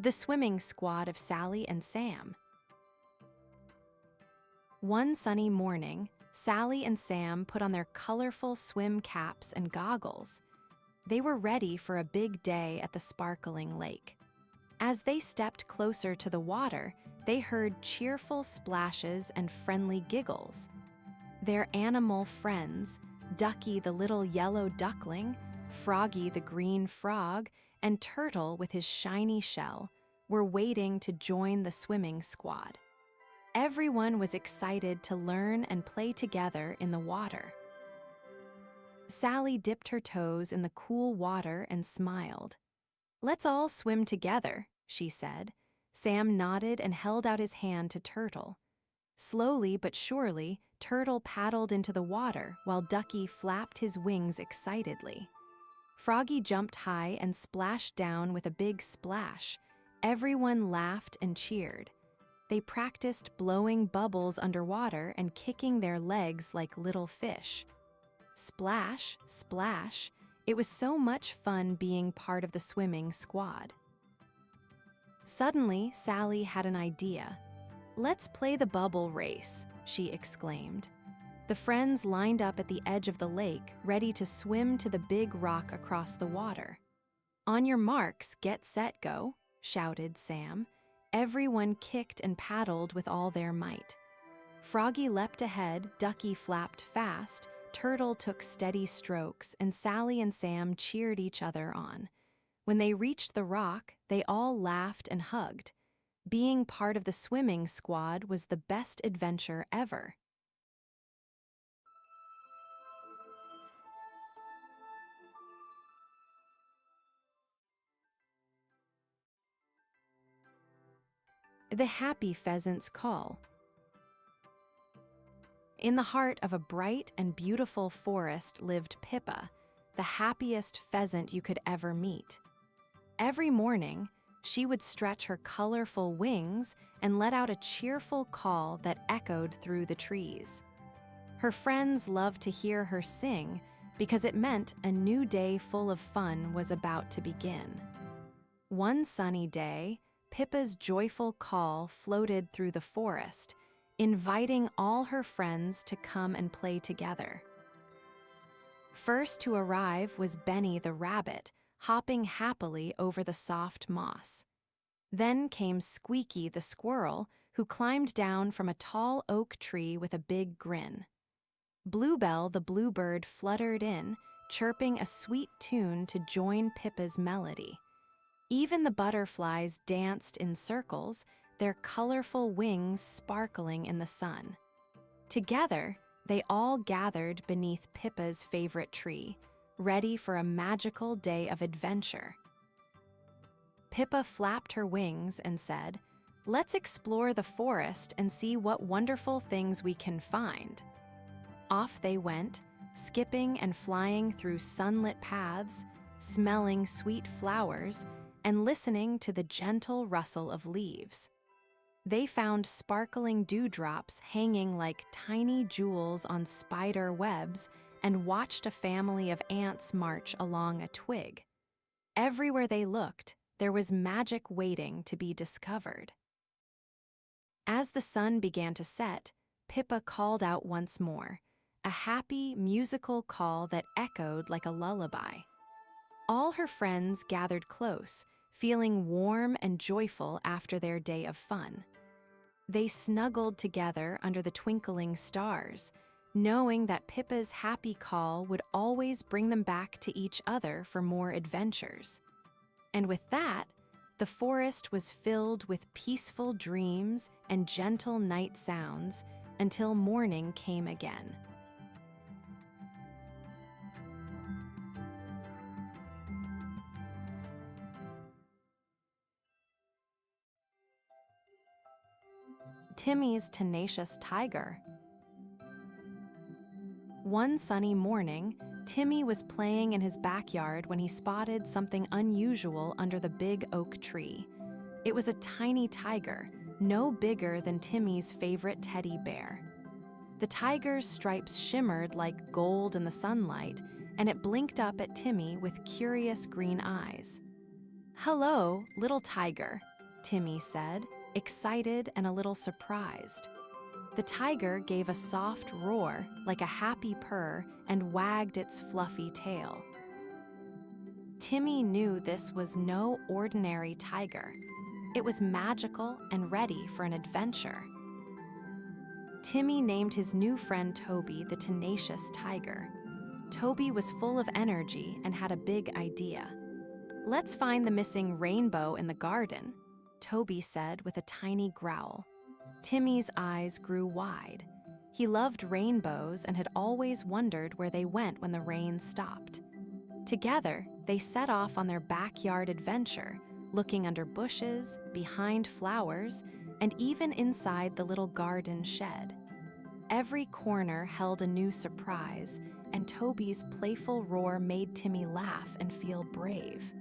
the swimming squad of Sally and Sam. One sunny morning, Sally and Sam put on their colorful swim caps and goggles. They were ready for a big day at the sparkling lake. As they stepped closer to the water, they heard cheerful splashes and friendly giggles. Their animal friends, Ducky the little yellow duckling, Froggy the green frog, and Turtle with his shiny shell, were waiting to join the swimming squad. Everyone was excited to learn and play together in the water. Sally dipped her toes in the cool water and smiled. "Let's all swim together," she said. Sam nodded and held out his hand to Turtle. Slowly but surely, Turtle paddled into the water while Ducky flapped his wings excitedly. Froggy jumped high and splashed down with a big splash. Everyone laughed and cheered. They practiced blowing bubbles underwater and kicking their legs like little fish. Splash, splash. It was so much fun being part of the swimming squad. Suddenly, Sally had an idea. "Let's play the bubble race," she exclaimed. The friends lined up at the edge of the lake, ready to swim to the big rock across the water. "On your marks, get set, go," shouted Sam. Everyone kicked and paddled with all their might. Froggy leapt ahead, Ducky flapped fast, Turtle took steady strokes, and Sally and Sam cheered each other on. When they reached the rock, they all laughed and hugged. Being part of the swimming squad was the best adventure ever. The Happy Pheasant's Call. In the heart of a bright and beautiful forest lived Pippa, the happiest pheasant you could ever meet. Every morning, she would stretch her colorful wings and let out a cheerful call that echoed through the trees. Her friends loved to hear her sing because it meant a new day full of fun was about to begin. One sunny day, Pippa's joyful call floated through the forest, inviting all her friends to come and play together. First to arrive was Benny the rabbit, hopping happily over the soft moss. Then came Squeaky the squirrel, who climbed down from a tall oak tree with a big grin. Bluebell the bluebird fluttered in, chirping a sweet tune to join Pippa's melody. Even the butterflies danced in circles, their colorful wings sparkling in the sun. Together, they all gathered beneath Pippa's favorite tree, ready for a magical day of adventure. Pippa flapped her wings and said, "Let's explore the forest and see what wonderful things we can find." Off they went, skipping and flying through sunlit paths, smelling sweet flowers, and listening to the gentle rustle of leaves. They found sparkling dewdrops hanging like tiny jewels on spider webs and watched a family of ants march along a twig. Everywhere they looked, there was magic waiting to be discovered. As the sun began to set, Pippa called out once more, a happy, musical call that echoed like a lullaby. All her friends gathered close, feeling warm and joyful after their day of fun. They snuggled together under the twinkling stars, knowing that Pippa's happy call would always bring them back to each other for more adventures. And with that, the forest was filled with peaceful dreams and gentle night sounds until morning came again. Timmy's Tenacious Tiger. One sunny morning, Timmy was playing in his backyard when he spotted something unusual under the big oak tree. It was a tiny tiger, no bigger than Timmy's favorite teddy bear. The tiger's stripes shimmered like gold in the sunlight, and it blinked up at Timmy with curious green eyes. "Hello, little tiger," Timmy said, excited and a little surprised. The tiger gave a soft roar, like a happy purr, and wagged its fluffy tail. Timmy knew this was no ordinary tiger. It was magical and ready for an adventure. Timmy named his new friend Toby the Tenacious Tiger. Toby was full of energy and had a big idea. "Let's find the missing rainbow in the garden," Toby said with a tiny growl. Timmy's eyes grew wide. He loved rainbows and had always wondered where they went when the rain stopped. Together, they set off on their backyard adventure, looking under bushes, behind flowers, and even inside the little garden shed. Every corner held a new surprise, and Toby's playful roar made Timmy laugh and feel brave.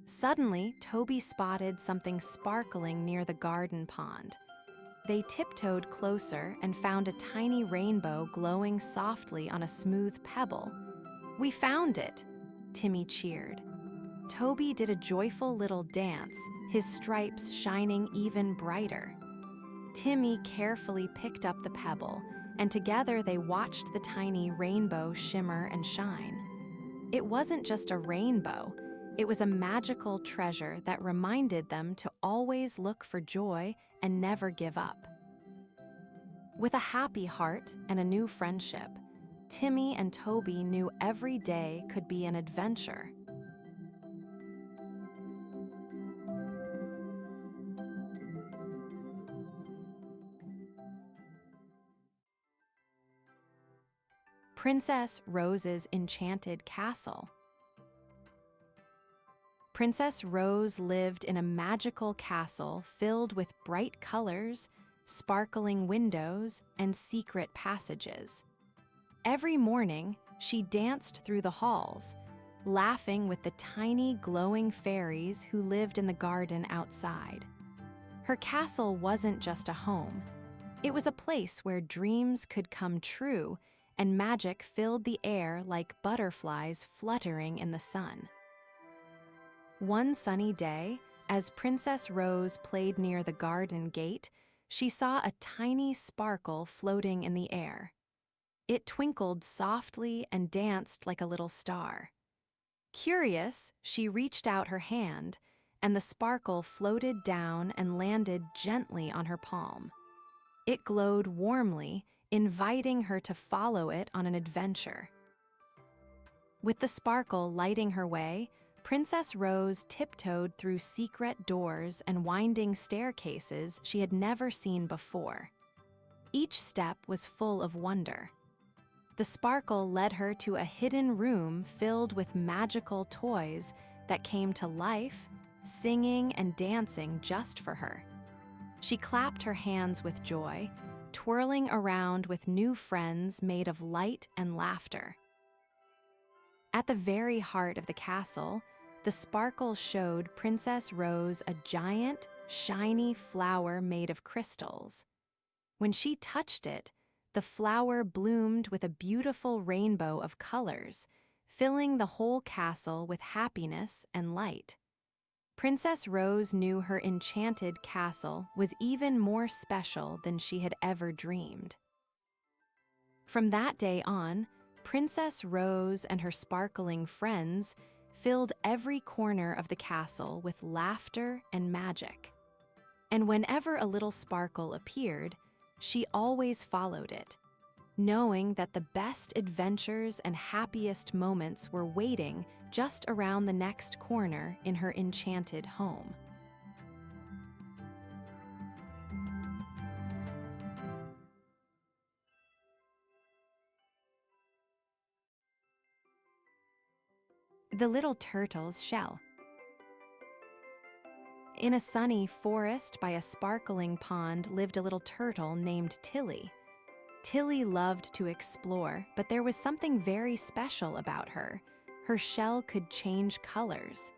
Suddenly, Toby spotted something sparkling near the garden pond. They tiptoed closer and found a tiny rainbow glowing softly on a smooth pebble. "We found it!" Timmy cheered. Toby did a joyful little dance, his stripes shining even brighter. Timmy carefully picked up the pebble, and together they watched the tiny rainbow shimmer and shine. It wasn't just a rainbow, it was a magical treasure that reminded them to always look for joy and never give up. With a happy heart and a new friendship, Timmy and Toby knew every day could be an adventure. Princess Rose's Enchanted Castle. Princess Rose lived in a magical castle filled with bright colors, sparkling windows, and secret passages. Every morning, she danced through the halls, laughing with the tiny glowing fairies who lived in the garden outside. Her castle wasn't just a home. It was a place where dreams could come true and magic filled the air like butterflies fluttering in the sun. One sunny day, as Princess Rose played near the garden gate, she saw a tiny sparkle floating in the air. It twinkled softly and danced like a little star. Curious, she reached out her hand, and the sparkle floated down and landed gently on her palm. It glowed warmly, inviting her to follow it on an adventure. With the sparkle lighting her way, Princess Rose tiptoed through secret doors and winding staircases she had never seen before. Each step was full of wonder. The sparkle led her to a hidden room filled with magical toys that came to life, singing and dancing just for her. She clapped her hands with joy, twirling around with new friends made of light and laughter. At the very heart of the castle, the sparkle showed Princess Rose a giant, shiny flower made of crystals. When she touched it, the flower bloomed with a beautiful rainbow of colors, filling the whole castle with happiness and light. Princess Rose knew her enchanted castle was even more special than she had ever dreamed. From that day on, Princess Rose and her sparkling friends filled every corner of the castle with laughter and magic. And whenever a little sparkle appeared, she always followed it, knowing that the best adventures and happiest moments were waiting just around the next corner in her enchanted home. The Little Turtle's Shell. In a sunny forest by a sparkling pond lived a little turtle named Tilly. Tilly loved to explore, but there was something very special about her. Her shell could change colors.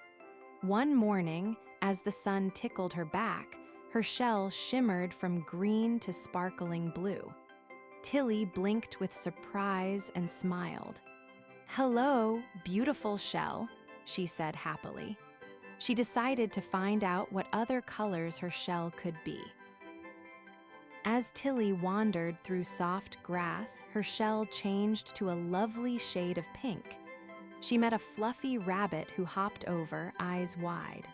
One morning, as the sun tickled her back, her shell shimmered from green to sparkling blue. Tilly blinked with surprise and smiled. "Hello, beautiful shell," she said happily. She decided to find out what other colors her shell could be. As Tilly wandered through soft grass, her shell changed to a lovely shade of pink. She met a fluffy rabbit who hopped over, eyes wide.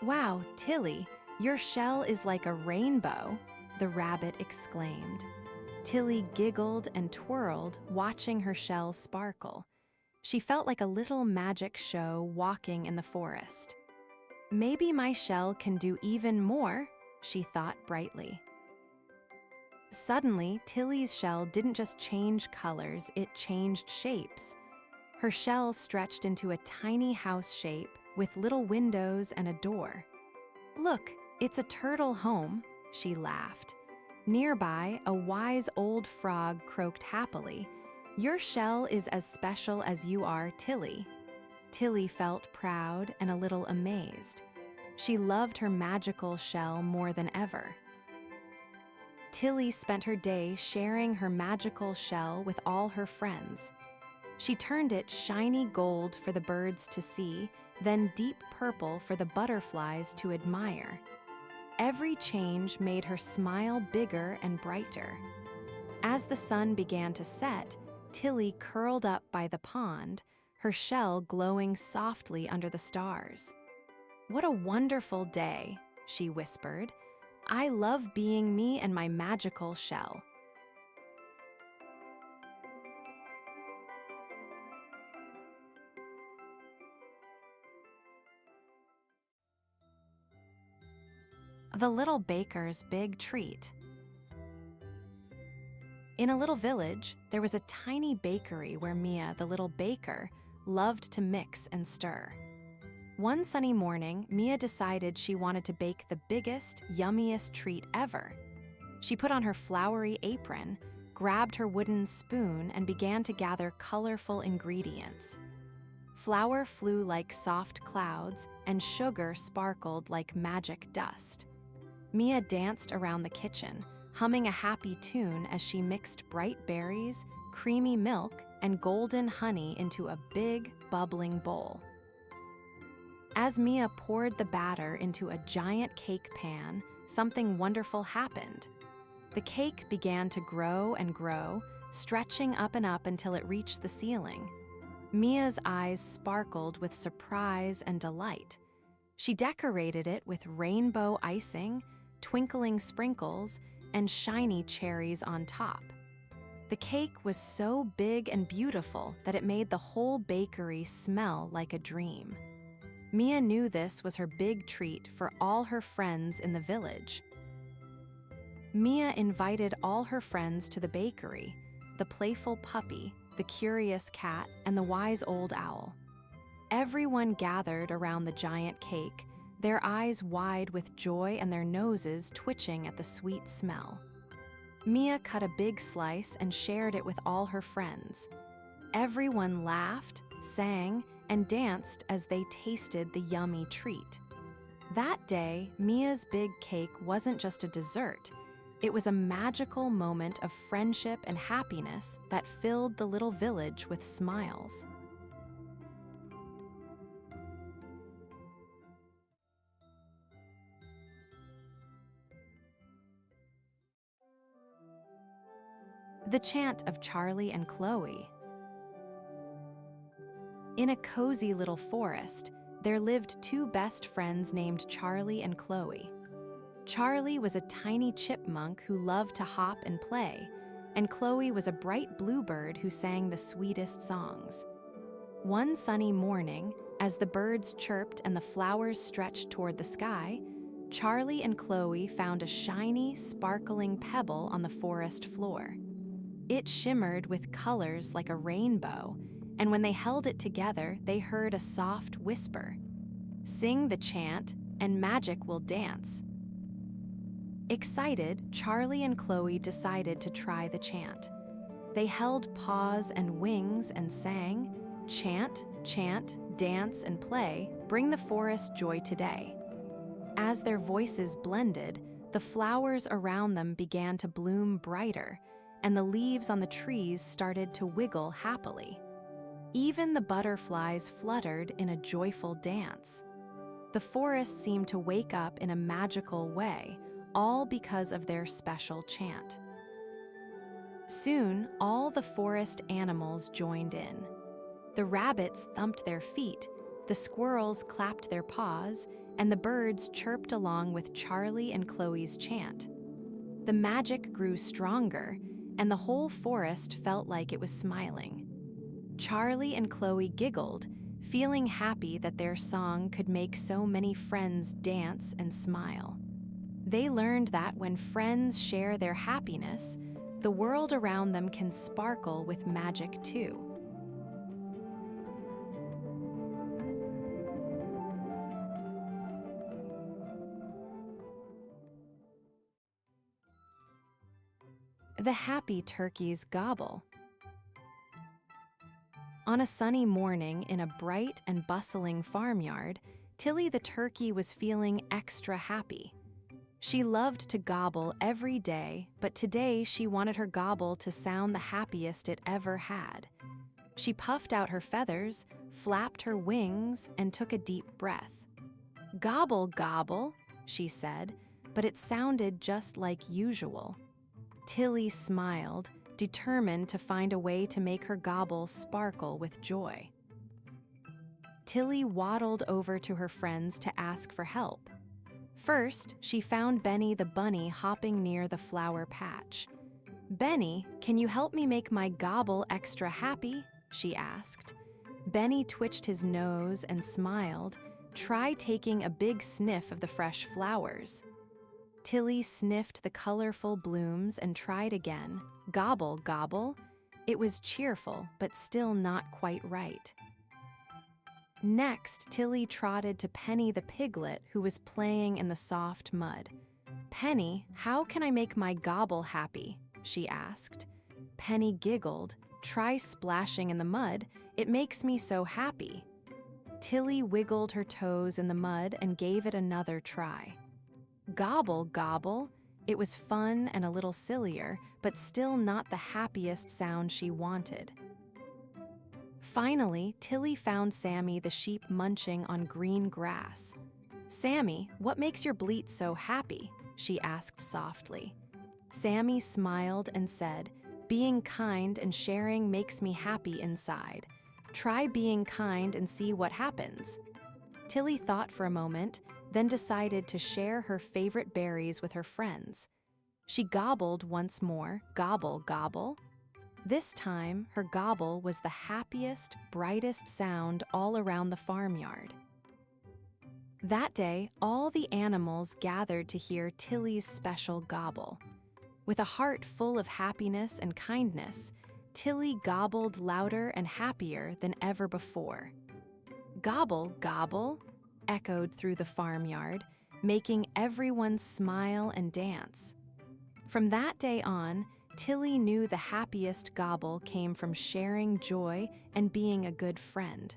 "Wow, Tilly, your shell is like a rainbow," the rabbit exclaimed. Tilly giggled and twirled, watching her shell sparkle. She felt like a little magic show walking in the forest. "Maybe my shell can do even more," she thought brightly. Suddenly, Tilly's shell didn't just change colors, it changed shapes. Her shell stretched into a tiny house shape with little windows and a door. "Look, it's a turtle home," she laughed. Nearby, a wise old frog croaked happily. "Your shell is as special as you are, Tilly." Tilly felt proud and a little amazed. She loved her magical shell more than ever. Tilly spent her day sharing her magical shell with all her friends. She turned it shiny gold for the birds to see, then deep purple for the butterflies to admire. Every change made her smile bigger and brighter. As the sun began to set, Tilly curled up by the pond, her shell glowing softly under the stars. "What a wonderful day," she whispered. "I love being me and my magical shell." The Little Baker's Big Treat. In a little village, there was a tiny bakery where Mia, the little baker, loved to mix and stir. One sunny morning, Mia decided she wanted to bake the biggest, yummiest treat ever. She put on her flowery apron, grabbed her wooden spoon, and began to gather colorful ingredients. Flour flew like soft clouds, and sugar sparkled like magic dust. Mia danced around the kitchen, humming a happy tune as she mixed bright berries, creamy milk, and golden honey into a big, bubbling bowl. As Mia poured the batter into a giant cake pan, something wonderful happened. The cake began to grow and grow, stretching up and up until it reached the ceiling. Mia's eyes sparkled with surprise and delight. She decorated it with rainbow icing, twinkling sprinkles, and shiny cherries on top. The cake was so big and beautiful that it made the whole bakery smell like a dream. Mia knew this was her big treat for all her friends in the village. Mia invited all her friends to the bakery, the playful puppy, the curious cat, and the wise old owl. Everyone gathered around the giant cake, their eyes wide with joy and their noses twitching at the sweet smell. Mia cut a big slice and shared it with all her friends. Everyone laughed, sang, and danced as they tasted the yummy treat. That day, Mia's big cake wasn't just a dessert. It was a magical moment of friendship and happiness that filled the little village with smiles. The Chant of Charlie and Chloe. In a cozy little forest, there lived two best friends named Charlie and Chloe. Charlie was a tiny chipmunk who loved to hop and play, and Chloe was a bright bluebird who sang the sweetest songs. One sunny morning, as the birds chirped and the flowers stretched toward the sky, Charlie and Chloe found a shiny, sparkling pebble on the forest floor. It shimmered with colors like a rainbow, and when they held it together, they heard a soft whisper. "Sing the chant, and magic will dance." Excited, Charlie and Chloe decided to try the chant. They held paws and wings and sang, "Chant, chant, dance and play, bring the forest joy today." As their voices blended, the flowers around them began to bloom brighter, and the leaves on the trees started to wiggle happily. Even the butterflies fluttered in a joyful dance. The forest seemed to wake up in a magical way, all because of their special chant. Soon, all the forest animals joined in. The rabbits thumped their feet, the squirrels clapped their paws, and the birds chirped along with Charlie and Chloe's chant. The magic grew stronger, and the whole forest felt like it was smiling. Charlie and Chloe giggled, feeling happy that their song could make so many friends dance and smile. They learned that when friends share their happiness, the world around them can sparkle with magic too. The happy turkeys gobble. On a sunny morning in a bright and bustling farmyard, Tilly the turkey was feeling extra happy. She loved to gobble every day, but today she wanted her gobble to sound the happiest it ever had. She puffed out her feathers, flapped her wings, and took a deep breath. "Gobble, gobble," she said, but it sounded just like usual. Tilly smiled, determined to find a way to make her gobble sparkle with joy. Tilly waddled over to her friends to ask for help. First, she found Benny the bunny hopping near the flower patch. "Benny, can you help me make my gobble extra happy?" she asked. Benny twitched his nose and smiled. "Try taking a big sniff of the fresh flowers." Tilly sniffed the colorful blooms and tried again. Gobble, gobble. It was cheerful, but still not quite right. Next, Tilly trotted to Penny the piglet, who was playing in the soft mud. "Penny, how can I make my gobble happy?" she asked. Penny giggled. "Try splashing in the mud. It makes me so happy." Tilly wiggled her toes in the mud and gave it another try. Gobble, gobble. It was fun and a little sillier, but still not the happiest sound she wanted. Finally, Tilly found Sammy the sheep munching on green grass. "Sammy, what makes your bleat so happy?" she asked softly. Sammy smiled and said, "Being kind and sharing makes me happy inside. Try being kind and see what happens." Tilly thought for a moment, then decided to share her favorite berries with her friends. She gobbled once more, gobble, gobble. This time, her gobble was the happiest, brightest sound all around the farmyard. That day, all the animals gathered to hear Tilly's special gobble. With a heart full of happiness and kindness, Tilly gobbled louder and happier than ever before. "Gobble, gobble," echoed through the farmyard, making everyone smile and dance. From that day on, Tilly knew the happiest gobble came from sharing joy and being a good friend.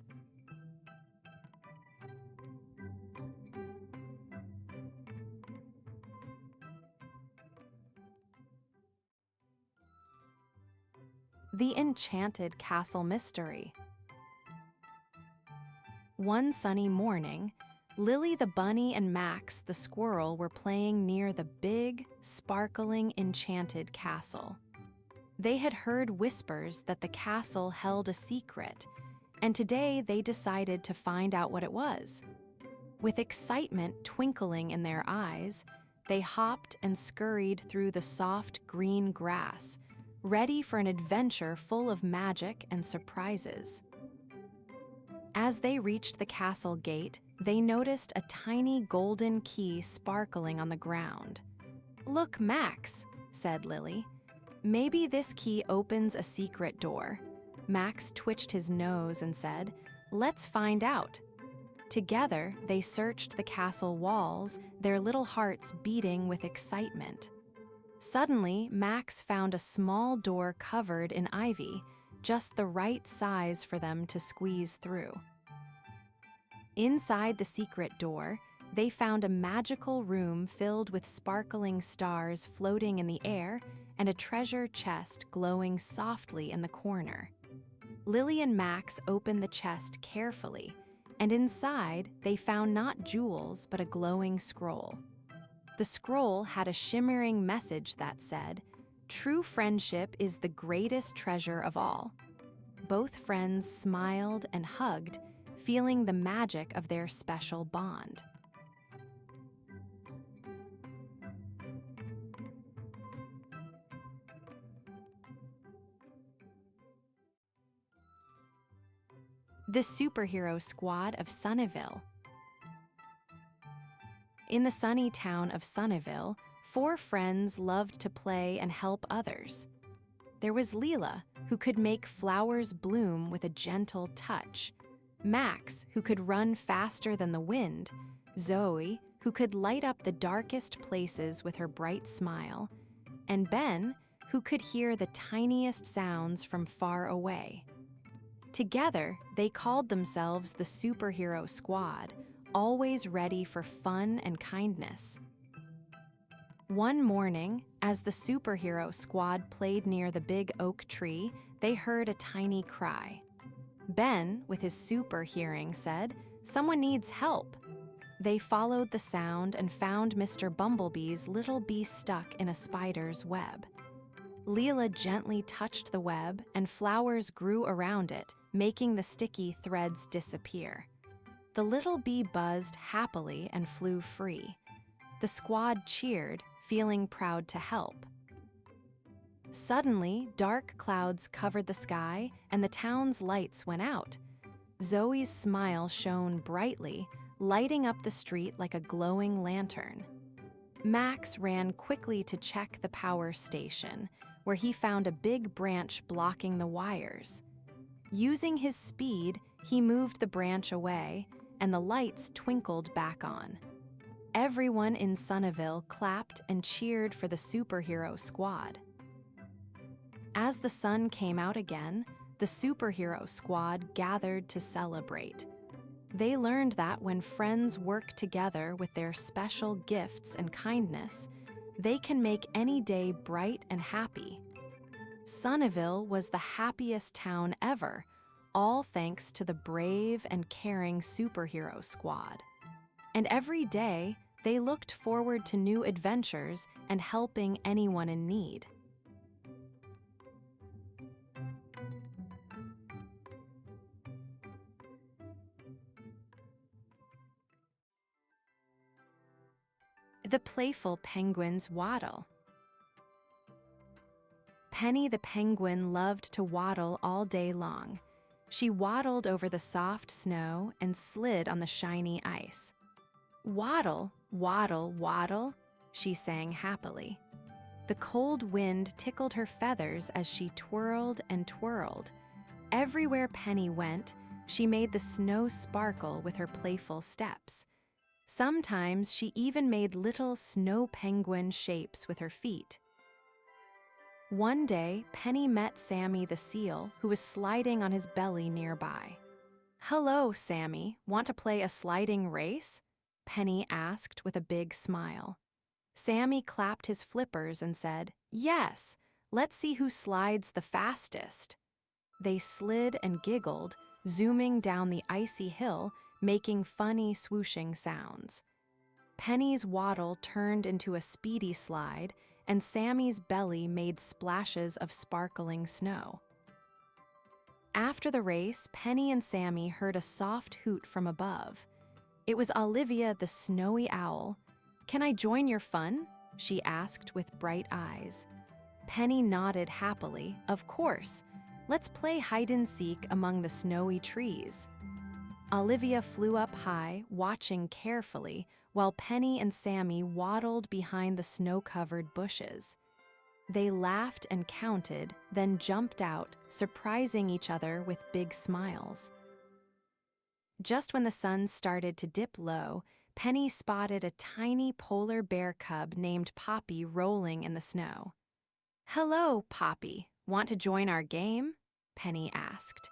The Enchanted Castle Mystery. One sunny morning, Lily the bunny and Max the squirrel were playing near the big, sparkling, enchanted castle. They had heard whispers that the castle held a secret, and today they decided to find out what it was. With excitement twinkling in their eyes, they hopped and scurried through the soft green grass, ready for an adventure full of magic and surprises. As they reached the castle gate, they noticed a tiny golden key sparkling on the ground. "Look, Max," said Lily. "Maybe this key opens a secret door." Max twitched his nose and said, "Let's find out." Together, they searched the castle walls, their little hearts beating with excitement. Suddenly, Max found a small door covered in ivy, just the right size for them to squeeze through. Inside the secret door, they found a magical room filled with sparkling stars floating in the air and a treasure chest glowing softly in the corner. Lily and Max opened the chest carefully, and inside they found not jewels but a glowing scroll. The scroll had a shimmering message that said, "True friendship is the greatest treasure of all." Both friends smiled and hugged, feeling the magic of their special bond. The superhero squad of Sunnyville. In the sunny town of Sunnyville, 4 friends loved to play and help others. There was Leela, who could make flowers bloom with a gentle touch; Max, who could run faster than the wind; Zoe, who could light up the darkest places with her bright smile; and Ben, who could hear the tiniest sounds from far away. Together, they called themselves the Superhero Squad, always ready for fun and kindness. One morning, as the Superhero Squad played near the big oak tree, they heard a tiny cry. Ben, with his super hearing, said, "Someone needs help." They followed the sound and found Mr. Bumblebee's little bee stuck in a spider's web. Leela gently touched the web, and flowers grew around it, making the sticky threads disappear. The little bee buzzed happily and flew free. The squad cheered, feeling proud to help. Suddenly, dark clouds covered the sky, and the town's lights went out. Zoe's smile shone brightly, lighting up the street like a glowing lantern. Max ran quickly to check the power station, where he found a big branch blocking the wires. Using his speed, he moved the branch away, and the lights twinkled back on. Everyone in Sunnyville clapped and cheered for the superhero squad. As the sun came out again, the superhero squad gathered to celebrate. They learned that when friends work together with their special gifts and kindness, they can make any day bright and happy. Sunnyville was the happiest town ever, all thanks to the brave and caring superhero squad. And every day, they looked forward to new adventures and helping anyone in need. The Playful Penguin's Waddle. Penny the penguin loved to waddle all day long. She waddled over the soft snow and slid on the shiny ice. "Waddle, waddle, waddle," she sang happily. The cold wind tickled her feathers as she twirled and twirled. Everywhere Penny went, she made the snow sparkle with her playful steps. Sometimes she even made little snow penguin shapes with her feet. One day, Penny met Sammy the seal, who was sliding on his belly nearby. "Hello, Sammy. Want to play a sliding race?" Penny asked with a big smile. Sammy clapped his flippers and said, "Yes, let's see who slides the fastest." They slid and giggled, zooming down the icy hill, making funny swooshing sounds. Penny's waddle turned into a speedy slide, and Sammy's belly made splashes of sparkling snow. After the race, Penny and Sammy heard a soft hoot from above. It was Olivia the snowy owl. "Can I join your fun?" she asked with bright eyes. Penny nodded happily. "Of course. Let's play hide-and-seek among the snowy trees." Olivia flew up high, watching carefully, while Penny and Sammy waddled behind the snow-covered bushes. They laughed and counted, then jumped out, surprising each other with big smiles. Just when the sun started to dip low, Penny spotted a tiny polar bear cub named Poppy rolling in the snow. "Hello, Poppy. Want to join our game?" Penny asked.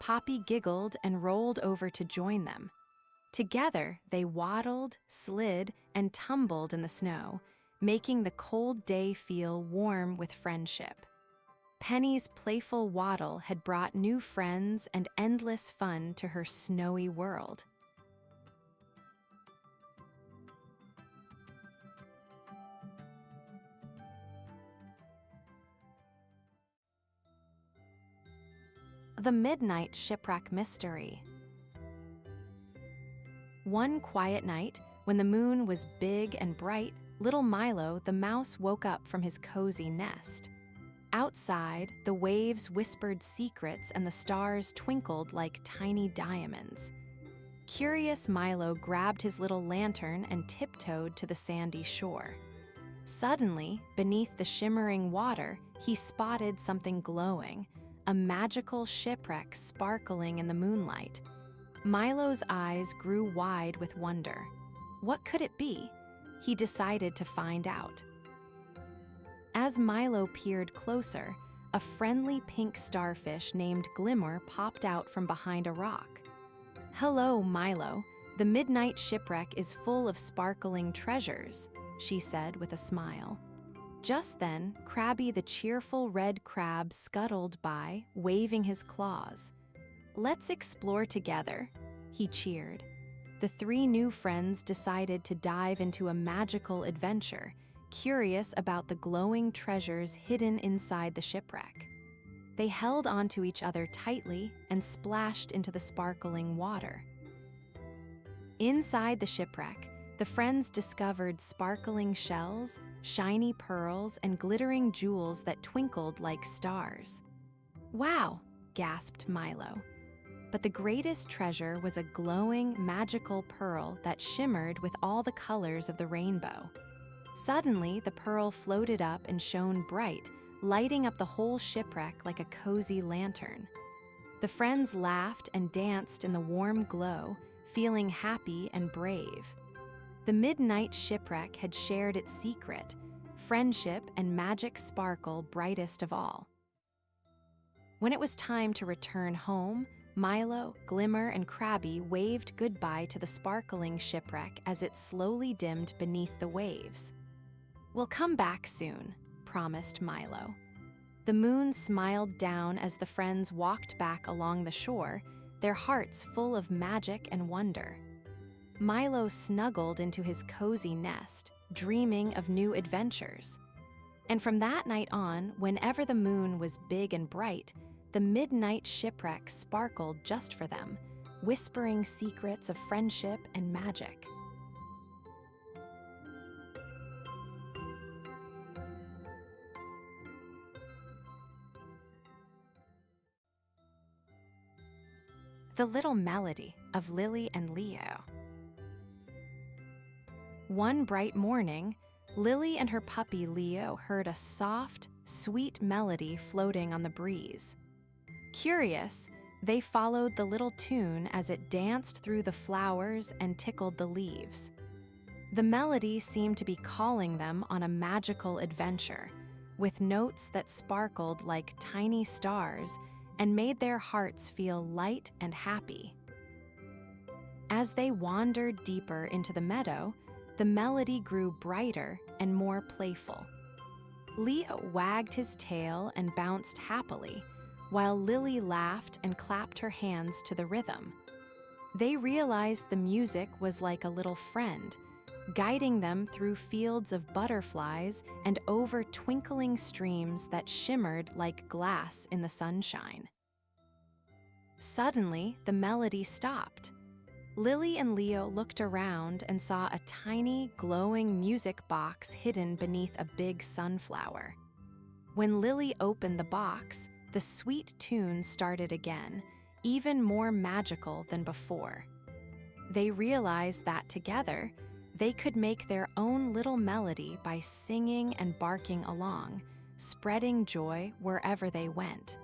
Poppy giggled and rolled over to join them. Together, they waddled, slid, and tumbled in the snow, making the cold day feel warm with friendship. Penny's playful Waddle had brought new friends and endless fun to her snowy world. The Midnight Shipwreck Mystery. One quiet night, when the moon was big and bright, little Milo the mouse woke up from his cozy nest. Outside, the waves whispered secrets and the stars twinkled like tiny diamonds. Curious Milo grabbed his little lantern and tiptoed to the sandy shore. Suddenly, beneath the shimmering water, he spotted something glowing, a magical shipwreck sparkling in the moonlight. Milo's eyes grew wide with wonder. What could it be? He decided to find out. As Milo peered closer, a friendly pink starfish named Glimmer popped out from behind a rock. "Hello, Milo. The Midnight Shipwreck is full of sparkling treasures," she said with a smile. Just then, Krabby the cheerful red crab scuttled by, waving his claws. "Let's explore together," he cheered. The three new friends decided to dive into a magical adventure, curious about the glowing treasures hidden inside the shipwreck. They held onto each other tightly and splashed into the sparkling water. Inside the shipwreck, the friends discovered sparkling shells, shiny pearls, and glittering jewels that twinkled like stars. "Wow!" gasped Milo. But the greatest treasure was a glowing, magical pearl that shimmered with all the colors of the rainbow. Suddenly, the pearl floated up and shone bright, lighting up the whole shipwreck like a cozy lantern. The friends laughed and danced in the warm glow, feeling happy and brave. The Midnight Shipwreck had shared its secret, friendship and magic sparkle brightest of all. When it was time to return home, Milo, Glimmer, and Krabby waved goodbye to the sparkling shipwreck as it slowly dimmed beneath the waves. "We'll come back soon," promised Milo. The moon smiled down as the friends walked back along the shore, their hearts full of magic and wonder. Milo snuggled into his cozy nest, dreaming of new adventures. And from that night on, whenever the moon was big and bright, the Midnight Shipwreck sparkled just for them, whispering secrets of friendship and magic. The Little Melody of Lily and Leo. One bright morning, Lily and her puppy Leo heard a soft, sweet melody floating on the breeze. Curious, they followed the little tune as it danced through the flowers and tickled the leaves. The melody seemed to be calling them on a magical adventure, with notes that sparkled like tiny stars and made their hearts feel light and happy. As they wandered deeper into the meadow, the melody grew brighter and more playful. Leo wagged his tail and bounced happily, while Lily laughed and clapped her hands to the rhythm. They realized the music was like a little friend, guiding them through fields of butterflies and over twinkling streams that shimmered like glass in the sunshine. Suddenly, the melody stopped. Lily and Leo looked around and saw a tiny, glowing music box hidden beneath a big sunflower. When Lily opened the box, the sweet tune started again, even more magical than before. They realized that together, they could make their own little melody by singing and barking along, spreading joy wherever they went.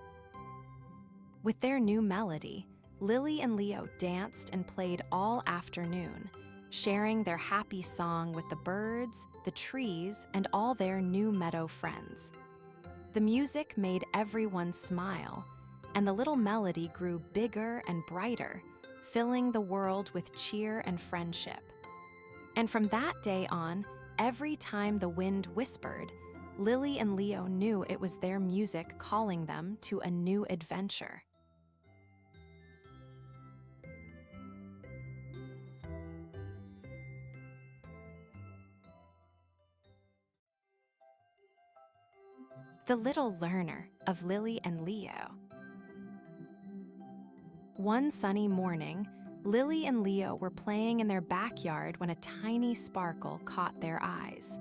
With their new melody, Lily and Leo danced and played all afternoon, sharing their happy song with the birds, the trees, and all their new meadow friends. The music made everyone smile, and the little melody grew bigger and brighter, filling the world with cheer and friendship. And from that day on, every time the wind whispered, Lily and Leo knew it was their music calling them to a new adventure. The Little Learner of Lily and Leo. One sunny morning, Lily and Leo were playing in their backyard when a tiny sparkle caught their eyes.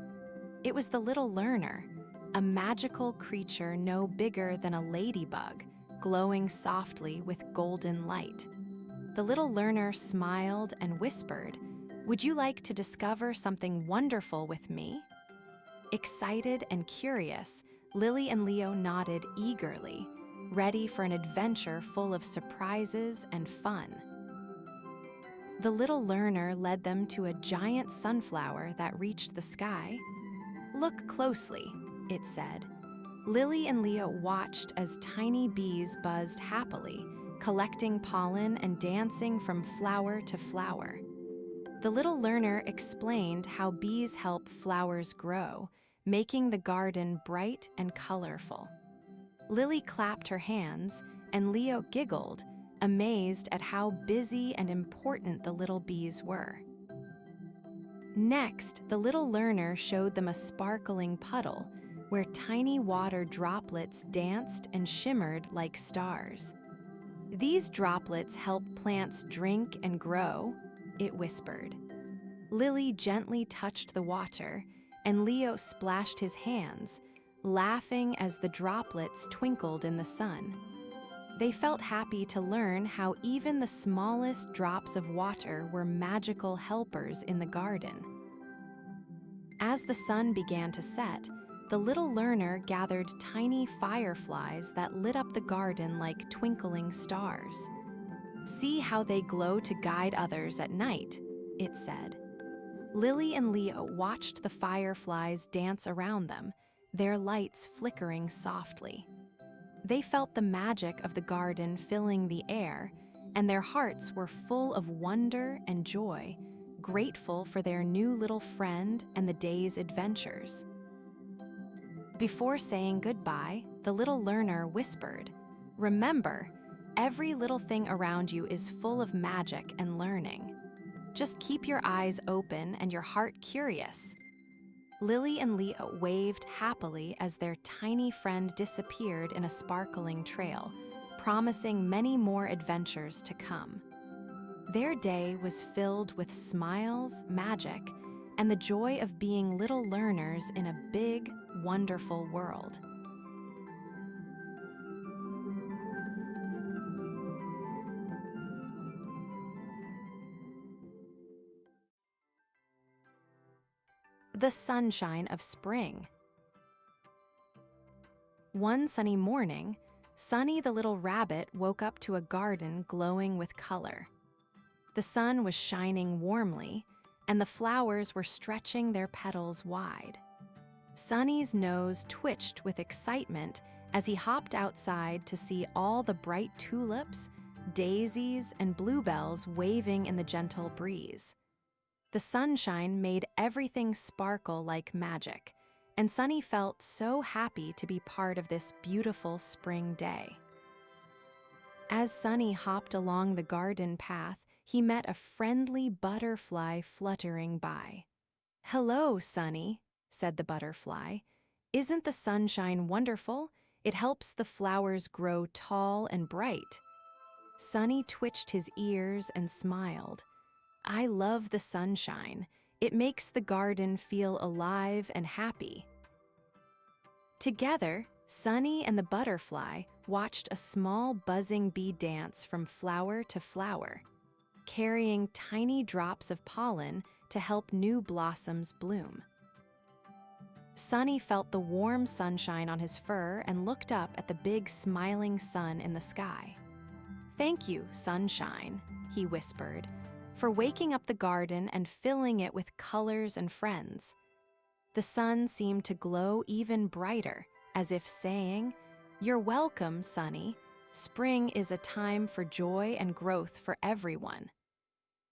It was the Little Learner, a magical creature no bigger than a ladybug, glowing softly with golden light. The Little Learner smiled and whispered, "Would you like to discover something wonderful with me?" Excited and curious, Lily and Leo nodded eagerly, ready for an adventure full of surprises and fun. The Little Learner led them to a giant sunflower that reached the sky. "Look closely," it said. Lily and Leo watched as tiny bees buzzed happily, collecting pollen and dancing from flower to flower. The Little Learner explained how bees help flowers grow, making the garden bright and colorful. Lily clapped her hands, and Leo giggled, amazed at how busy and important the little bees were. Next, the Little Learner showed them a sparkling puddle where tiny water droplets danced and shimmered like stars. "These droplets help plants drink and grow," it whispered. Lily gently touched the water, and Leo splashed his hands, laughing as the droplets twinkled in the sun. They felt happy to learn how even the smallest drops of water were magical helpers in the garden. As the sun began to set, the Little Learner gathered tiny fireflies that lit up the garden like twinkling stars. "See how they glow to guide others at night," it said. Lily and Leo watched the fireflies dance around them, their lights flickering softly. They felt the magic of the garden filling the air, and their hearts were full of wonder and joy, grateful for their new little friend and the day's adventures. Before saying goodbye, the Little Learner whispered, "Remember, every little thing around you is full of magic and learning. Just keep your eyes open and your heart curious." Lily and Leo waved happily as their tiny friend disappeared in a sparkling trail, promising many more adventures to come. Their day was filled with smiles, magic, and the joy of being little learners in a big, wonderful world. The sunshine of spring. One sunny morning, Sunny the little rabbit woke up to a garden glowing with color. The sun was shining warmly, and the flowers were stretching their petals wide. Sunny's nose twitched with excitement as he hopped outside to see all the bright tulips, daisies, and bluebells waving in the gentle breeze. The sunshine made everything sparkle like magic, and Sunny felt so happy to be part of this beautiful spring day. As Sunny hopped along the garden path, he met a friendly butterfly fluttering by. "Hello, Sunny," said the butterfly. "Isn't the sunshine wonderful? It helps the flowers grow tall and bright." Sunny twitched his ears and smiled. "I love the sunshine. It makes the garden feel alive and happy." Together, Sunny and the butterfly watched a small buzzing bee dance from flower to flower, carrying tiny drops of pollen to help new blossoms bloom. Sunny felt the warm sunshine on his fur and looked up at the big smiling sun in the sky. "Thank you, sunshine," he whispered, "for waking up the garden and filling it with colors and friends." The sun seemed to glow even brighter, as if saying, "You're welcome, Sunny. Spring is a time for joy and growth for everyone."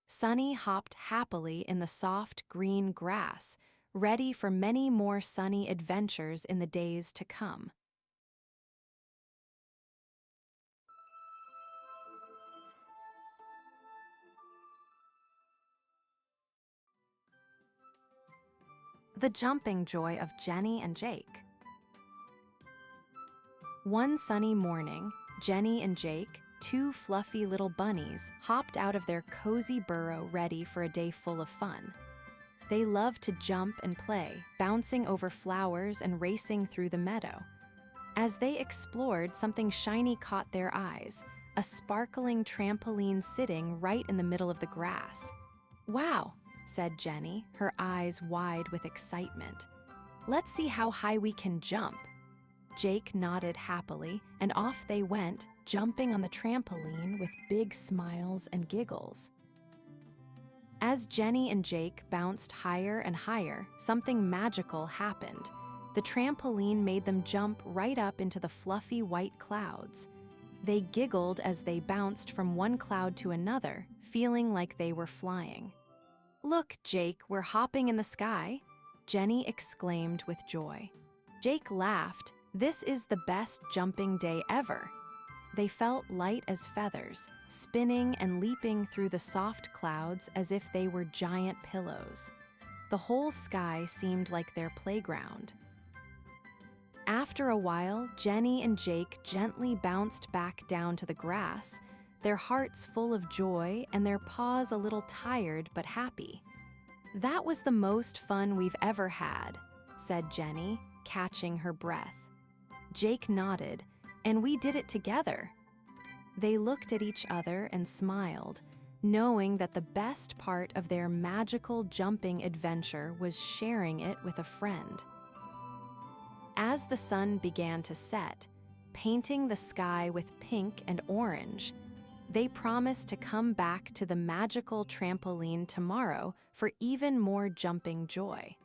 Sunny hopped happily in the soft green grass, ready for many more sunny adventures in the days to come. The jumping joy of Jenny and Jake. One sunny morning, Jenny and Jake, two fluffy little bunnies, hopped out of their cozy burrow ready for a day full of fun. They loved to jump and play, bouncing over flowers and racing through the meadow. As they explored, something shiny caught their eyes, a sparkling trampoline sitting right in the middle of the grass. "Wow," said Jenny, her eyes wide with excitement. "Let's see how high we can jump." Jake nodded happily, and off they went, jumping on the trampoline with big smiles and giggles. As Jenny and Jake bounced higher and higher, something magical happened. The trampoline made them jump right up into the fluffy white clouds. They giggled as they bounced from one cloud to another, feeling like they were flying. "Look, Jake, we're hopping in the sky," Jenny exclaimed with joy. Jake laughed. "This is the best jumping day ever." They felt light as feathers, spinning and leaping through the soft clouds as if they were giant pillows. The whole sky seemed like their playground. After a while, Jenny and Jake gently bounced back down to the grass, their hearts full of joy and their paws a little tired but happy. "That was the most fun we've ever had," said Jenny, catching her breath. Jake nodded, "And we did it together." They looked at each other and smiled, knowing that the best part of their magical jumping adventure was sharing it with a friend. As the sun began to set, painting the sky with pink and orange, they promised to come back to the magical trampoline tomorrow for even more jumping joy.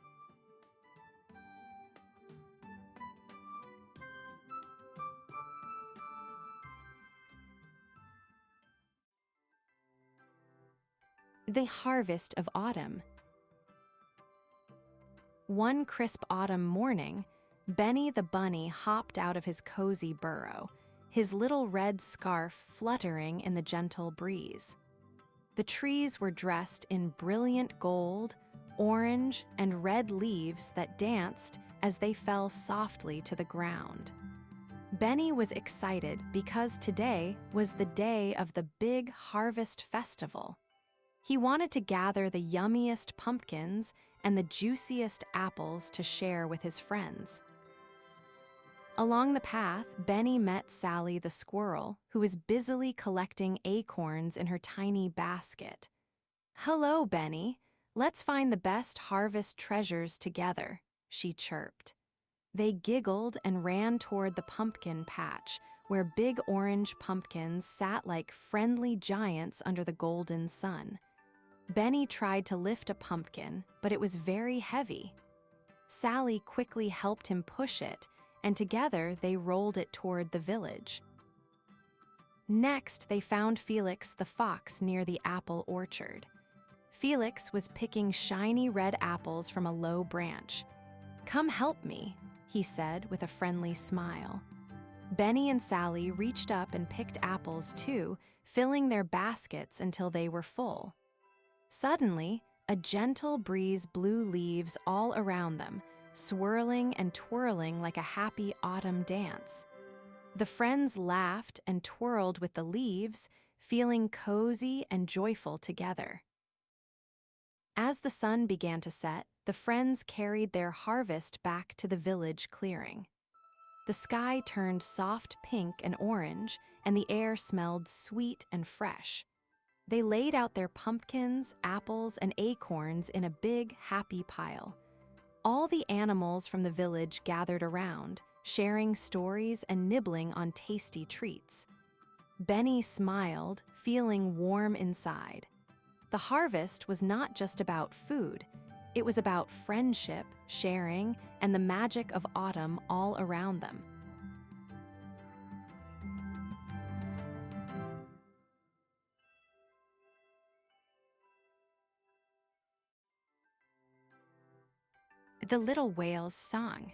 The harvest of autumn. One crisp autumn morning, Benny the bunny hopped out of his cozy burrow, his little red scarf fluttering in the gentle breeze. The trees were dressed in brilliant gold, orange, and red leaves that danced as they fell softly to the ground. Benny was excited because today was the day of the big harvest festival. He wanted to gather the yummiest pumpkins and the juiciest apples to share with his friends. Along the path, Benny met Sally the squirrel, who was busily collecting acorns in her tiny basket. "Hello, Benny. Let's find the best harvest treasures together," she chirped. They giggled and ran toward the pumpkin patch, where big orange pumpkins sat like friendly giants under the golden sun. Benny tried to lift a pumpkin, but it was very heavy. Sally quickly helped him push it, and together they rolled it toward the village. Next, they found Felix the fox near the apple orchard. Felix was picking shiny red apples from a low branch. "Come help me," he said with a friendly smile. Benny and Sally reached up and picked apples too, filling their baskets until they were full. Suddenly, a gentle breeze blew leaves all around them, swirling and twirling like a happy autumn dance. The friends laughed and twirled with the leaves, feeling cozy and joyful together. As the sun began to set, the friends carried their harvest back to the village clearing. The sky turned soft pink and orange, and the air smelled sweet and fresh. They laid out their pumpkins, apples, and acorns in a big, happy pile. All the animals from the village gathered around, sharing stories and nibbling on tasty treats. Benny smiled, feeling warm inside. The harvest was not just about food. It was about friendship, sharing, and the magic of autumn all around them. The Little Whale's Song.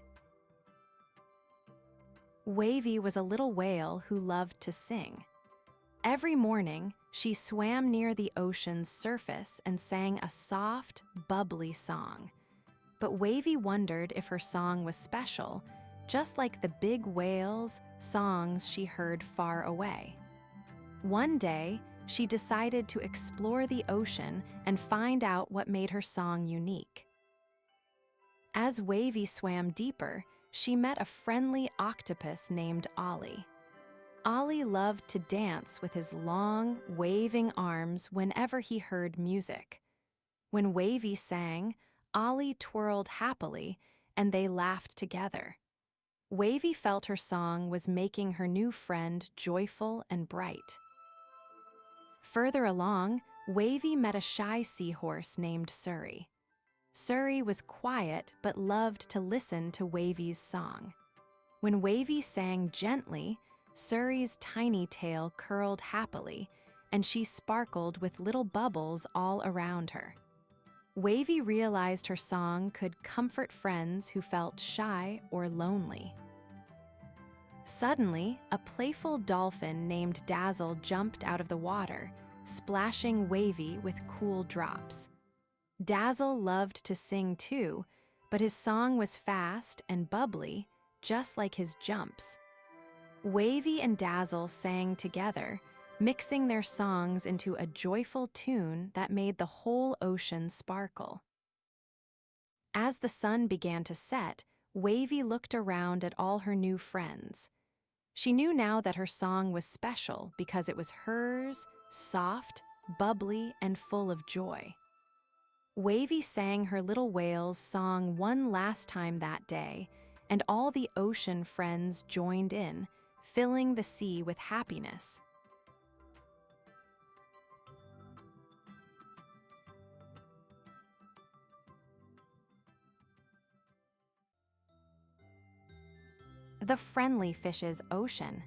Wavy was a little whale who loved to sing. Every morning, she swam near the ocean's surface and sang a soft, bubbly song. But Wavy wondered if her song was special, just like the big whales' songs she heard far away. One day, she decided to explore the ocean and find out what made her song unique. As Wavy swam deeper, she met a friendly octopus named Ollie. Ollie loved to dance with his long, waving arms whenever he heard music. When Wavy sang, Ollie twirled happily, and they laughed together. Wavy felt her song was making her new friend joyful and bright. Further along, Wavy met a shy seahorse named Surrey. Surrey was quiet but loved to listen to Wavy's song. When Wavy sang gently, Surrey's tiny tail curled happily, and she sparkled with little bubbles all around her. Wavy realized her song could comfort friends who felt shy or lonely. Suddenly, a playful dolphin named Dazzle jumped out of the water, splashing Wavy with cool drops. Dazzle loved to sing too, but his song was fast and bubbly, just like his jumps. Wavy and Dazzle sang together, mixing their songs into a joyful tune that made the whole ocean sparkle. As the sun began to set, Wavy looked around at all her new friends. She knew now that her song was special because it was hers, soft, bubbly, and full of joy. Wavy sang her little whale's song one last time that day, and all the ocean friends joined in, filling the sea with happiness. The Friendly Fish's Ocean.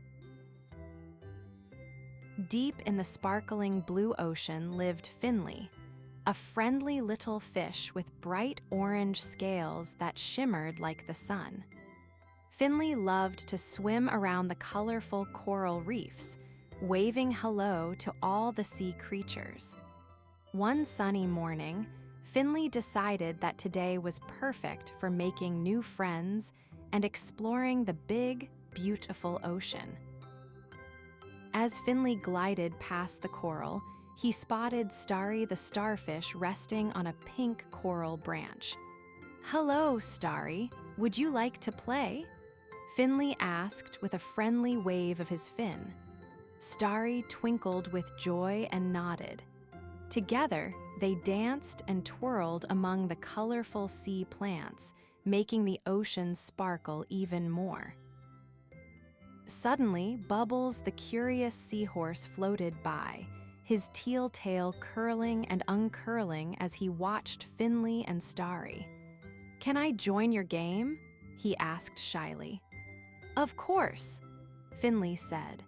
Deep in the sparkling blue ocean lived Finley, a friendly little fish with bright orange scales that shimmered like the sun. Finley loved to swim around the colorful coral reefs, waving hello to all the sea creatures. One sunny morning, Finley decided that today was perfect for making new friends and exploring the big, beautiful ocean. As Finley glided past the coral, he spotted Starry the starfish resting on a pink coral branch. "Hello, Starry. Would you like to play?" Finley asked with a friendly wave of his fin. Starry twinkled with joy and nodded. Together, they danced and twirled among the colorful sea plants, making the ocean sparkle even more. Suddenly, Bubbles the curious seahorse floated by, his teal tail curling and uncurling as he watched Finley and Starry. "Can I join your game?" he asked shyly. "Of course," Finley said.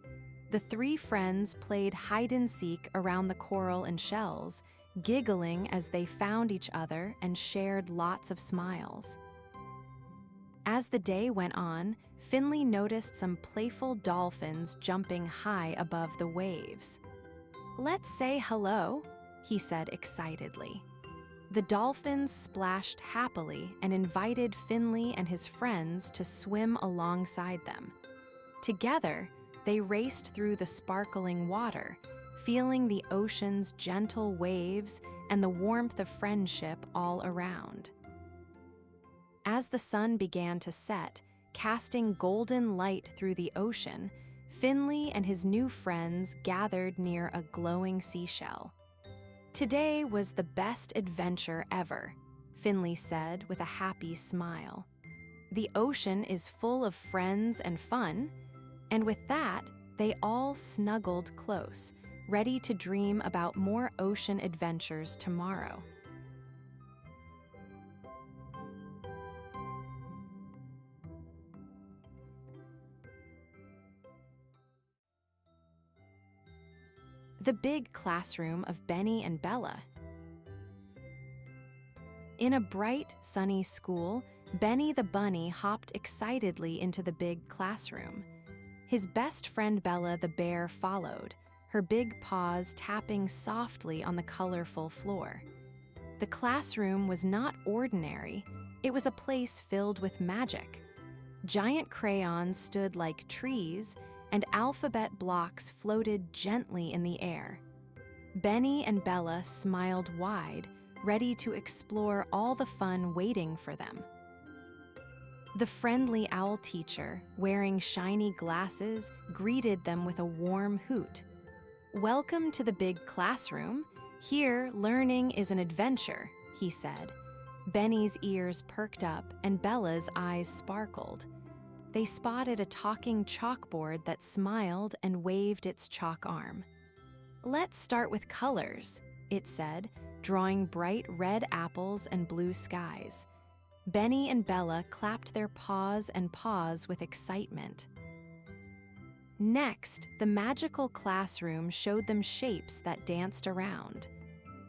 The three friends played hide-and-seek around the coral and shells, giggling as they found each other and shared lots of smiles. As the day went on, Finley noticed some playful dolphins jumping high above the waves. "Let's say hello," he said excitedly. The dolphins splashed happily and invited Finley and his friends to swim alongside them. Together, they raced through the sparkling water, feeling the ocean's gentle waves and the warmth of friendship all around. As the sun began to set, casting golden light through the ocean, Finley and his new friends gathered near a glowing seashell. "Today was the best adventure ever," Finley said with a happy smile. "The ocean is full of friends and fun," and with that, they all snuggled close, ready to dream about more ocean adventures tomorrow. The Big Classroom of Benny and Bella. In a bright, sunny school, Benny the bunny hopped excitedly into the big classroom. His best friend Bella the bear followed, her big paws tapping softly on the colorful floor. The classroom was not ordinary, it was a place filled with magic. Giant crayons stood like trees, and alphabet blocks floated gently in the air. Benny and Bella smiled wide, ready to explore all the fun waiting for them. The friendly owl teacher, wearing shiny glasses, greeted them with a warm hoot. "Welcome to the big classroom. Here, learning is an adventure," he said. Benny's ears perked up and Bella's eyes sparkled. They spotted a talking chalkboard that smiled and waved its chalk arm. "Let's start with colors," it said, drawing bright red apples and blue skies. Benny and Bella clapped their paws and paws with excitement. Next, the magical classroom showed them shapes that danced around.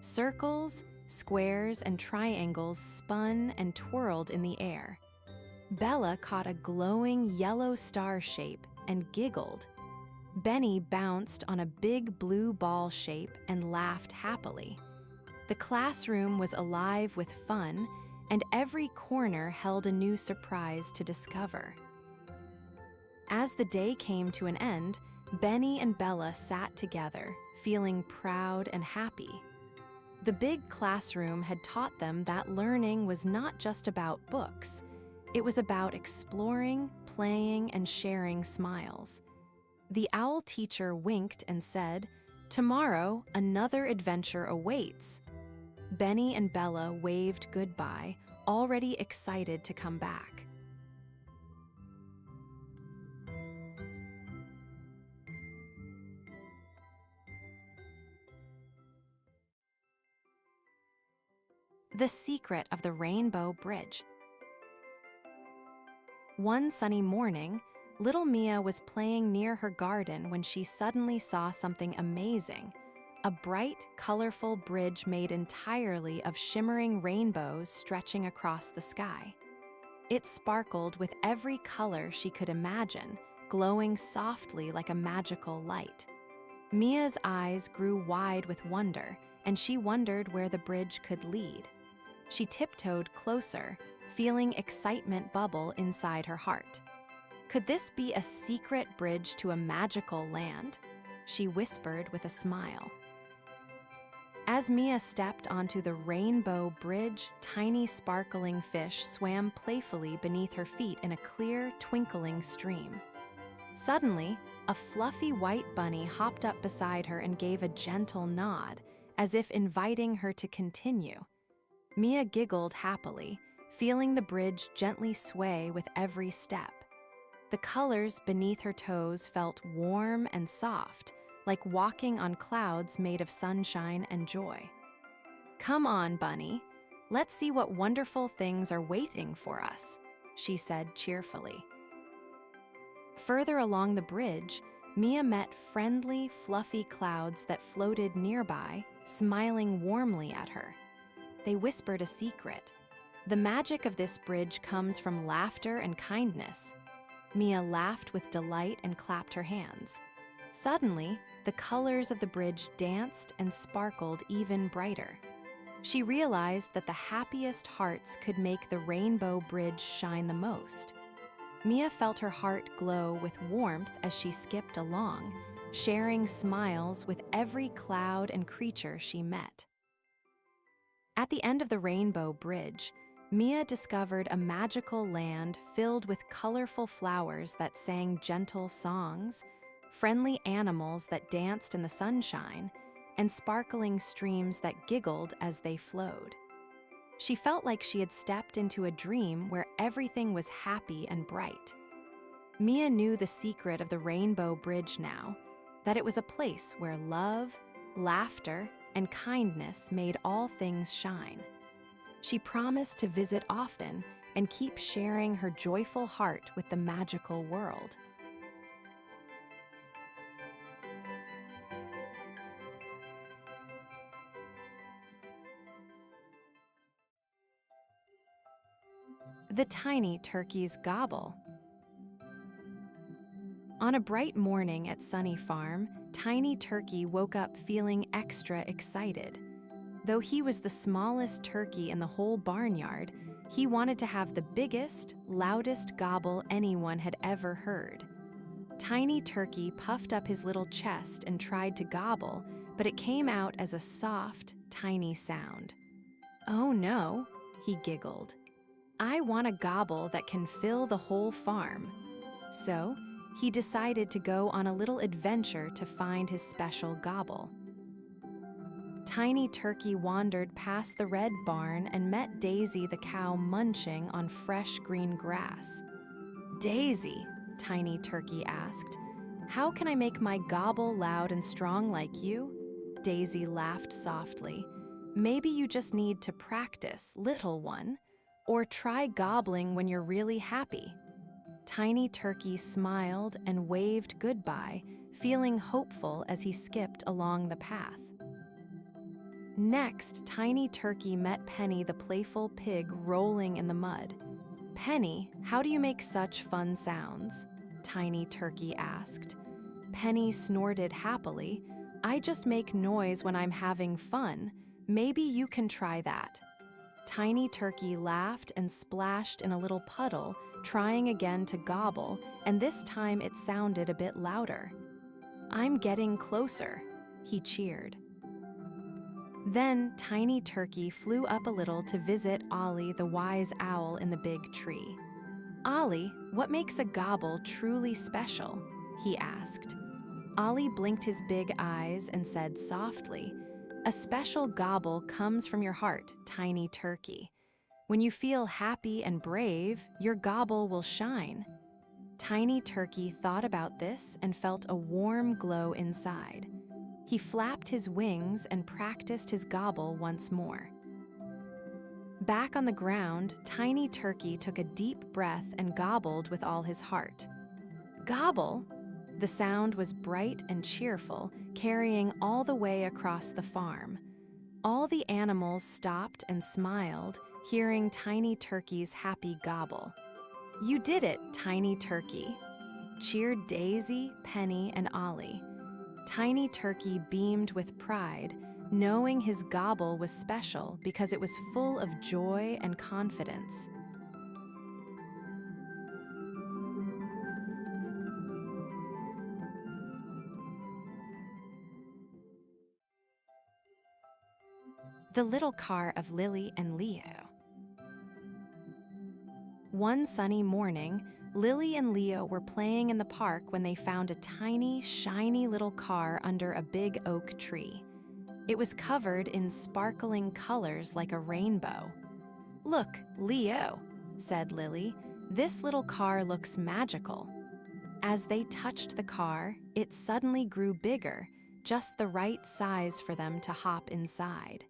Circles, squares, and triangles spun and twirled in the air. Bella caught a glowing yellow star shape and giggled. Benny bounced on a big blue ball shape and laughed happily. The classroom was alive with fun, and every corner held a new surprise to discover. As the day came to an end, Benny and Bella sat together, feeling proud and happy. The big classroom had taught them that learning was not just about books. It was about exploring, playing, and sharing smiles. The owl teacher winked and said, "Tomorrow, another adventure awaits." Benny and Bella waved goodbye, already excited to come back. The Secret of the Rainbow Bridge. One sunny morning, little Mia was playing near her garden when she suddenly saw something amazing. A bright, colorful bridge made entirely of shimmering rainbows stretching across the sky. It sparkled with every color she could imagine, glowing softly like a magical light. Mia's eyes grew wide with wonder, and she wondered where the bridge could lead. She tiptoed closer, feeling excitement bubble inside her heart. Could this be a secret bridge to a magical land? She whispered with a smile. As Mia stepped onto the rainbow bridge, tiny sparkling fish swam playfully beneath her feet in a clear, twinkling stream. Suddenly, a fluffy white bunny hopped up beside her and gave a gentle nod, as if inviting her to continue. Mia giggled happily, feeling the bridge gently sway with every step. The colors beneath her toes felt warm and soft, like walking on clouds made of sunshine and joy. "Come on, Bunny. Let's see what wonderful things are waiting for us," she said cheerfully. Further along the bridge, Mia met friendly, fluffy clouds that floated nearby, smiling warmly at her. They whispered a secret. The magic of this bridge comes from laughter and kindness. Mia laughed with delight and clapped her hands. Suddenly, the colors of the bridge danced and sparkled even brighter. She realized that the happiest hearts could make the rainbow bridge shine the most. Mia felt her heart glow with warmth as she skipped along, sharing smiles with every cloud and creature she met. At the end of the rainbow bridge, Mia discovered a magical land filled with colorful flowers that sang gentle songs, friendly animals that danced in the sunshine, and sparkling streams that giggled as they flowed. She felt like she had stepped into a dream where everything was happy and bright. Mia knew the secret of the rainbow bridge now, that it was a place where love, laughter, and kindness made all things shine. She promised to visit often and keep sharing her joyful heart with the magical world. The tiny turkey's gobble. On a bright morning at Sunny Farm, Tiny Turkey woke up feeling extra excited. Though he was the smallest turkey in the whole barnyard, he wanted to have the biggest, loudest gobble anyone had ever heard. Tiny Turkey puffed up his little chest and tried to gobble, but it came out as a soft, tiny sound. "Oh no," he giggled. "I want a gobble that can fill the whole farm." So, he decided to go on a little adventure to find his special gobble. Tiny Turkey wandered past the red barn and met Daisy the cow munching on fresh green grass. "Daisy," Tiny Turkey asked, "how can I make my gobble loud and strong like you?" Daisy laughed softly. "Maybe you just need to practice, little one, or try gobbling when you're really happy." Tiny Turkey smiled and waved goodbye, feeling hopeful as he skipped along the path. Next, Tiny Turkey met Penny the playful pig rolling in the mud. "Penny, how do you make such fun sounds?" Tiny Turkey asked. Penny snorted happily. "I just make noise when I'm having fun. Maybe you can try that." Tiny Turkey laughed and splashed in a little puddle, trying again to gobble, and this time it sounded a bit louder. "I'm getting closer," he cheered. Then Tiny Turkey flew up a little to visit Ollie the wise owl in the big tree. "Ollie, what makes a gobble truly special?" he asked. Ollie blinked his big eyes and said softly, "A special gobble comes from your heart, Tiny Turkey. When you feel happy and brave, your gobble will shine." Tiny Turkey thought about this and felt a warm glow inside. He flapped his wings and practiced his gobble once more. Back on the ground, Tiny Turkey took a deep breath and gobbled with all his heart. "Gobble!" The sound was bright and cheerful, carrying all the way across the farm. All the animals stopped and smiled, hearing Tiny Turkey's happy gobble. "You did it, Tiny Turkey!" cheered Daisy, Penny, and Ollie. Tiny Turkey beamed with pride, knowing his gobble was special because it was full of joy and confidence. The Little Car of Lily and Leo. One sunny morning, Lily and Leo were playing in the park when they found a tiny, shiny little car under a big oak tree. It was covered in sparkling colors like a rainbow. "Look, Leo," said Lily, "this little car looks magical." As they touched the car, it suddenly grew bigger, just the right size for them to hop inside.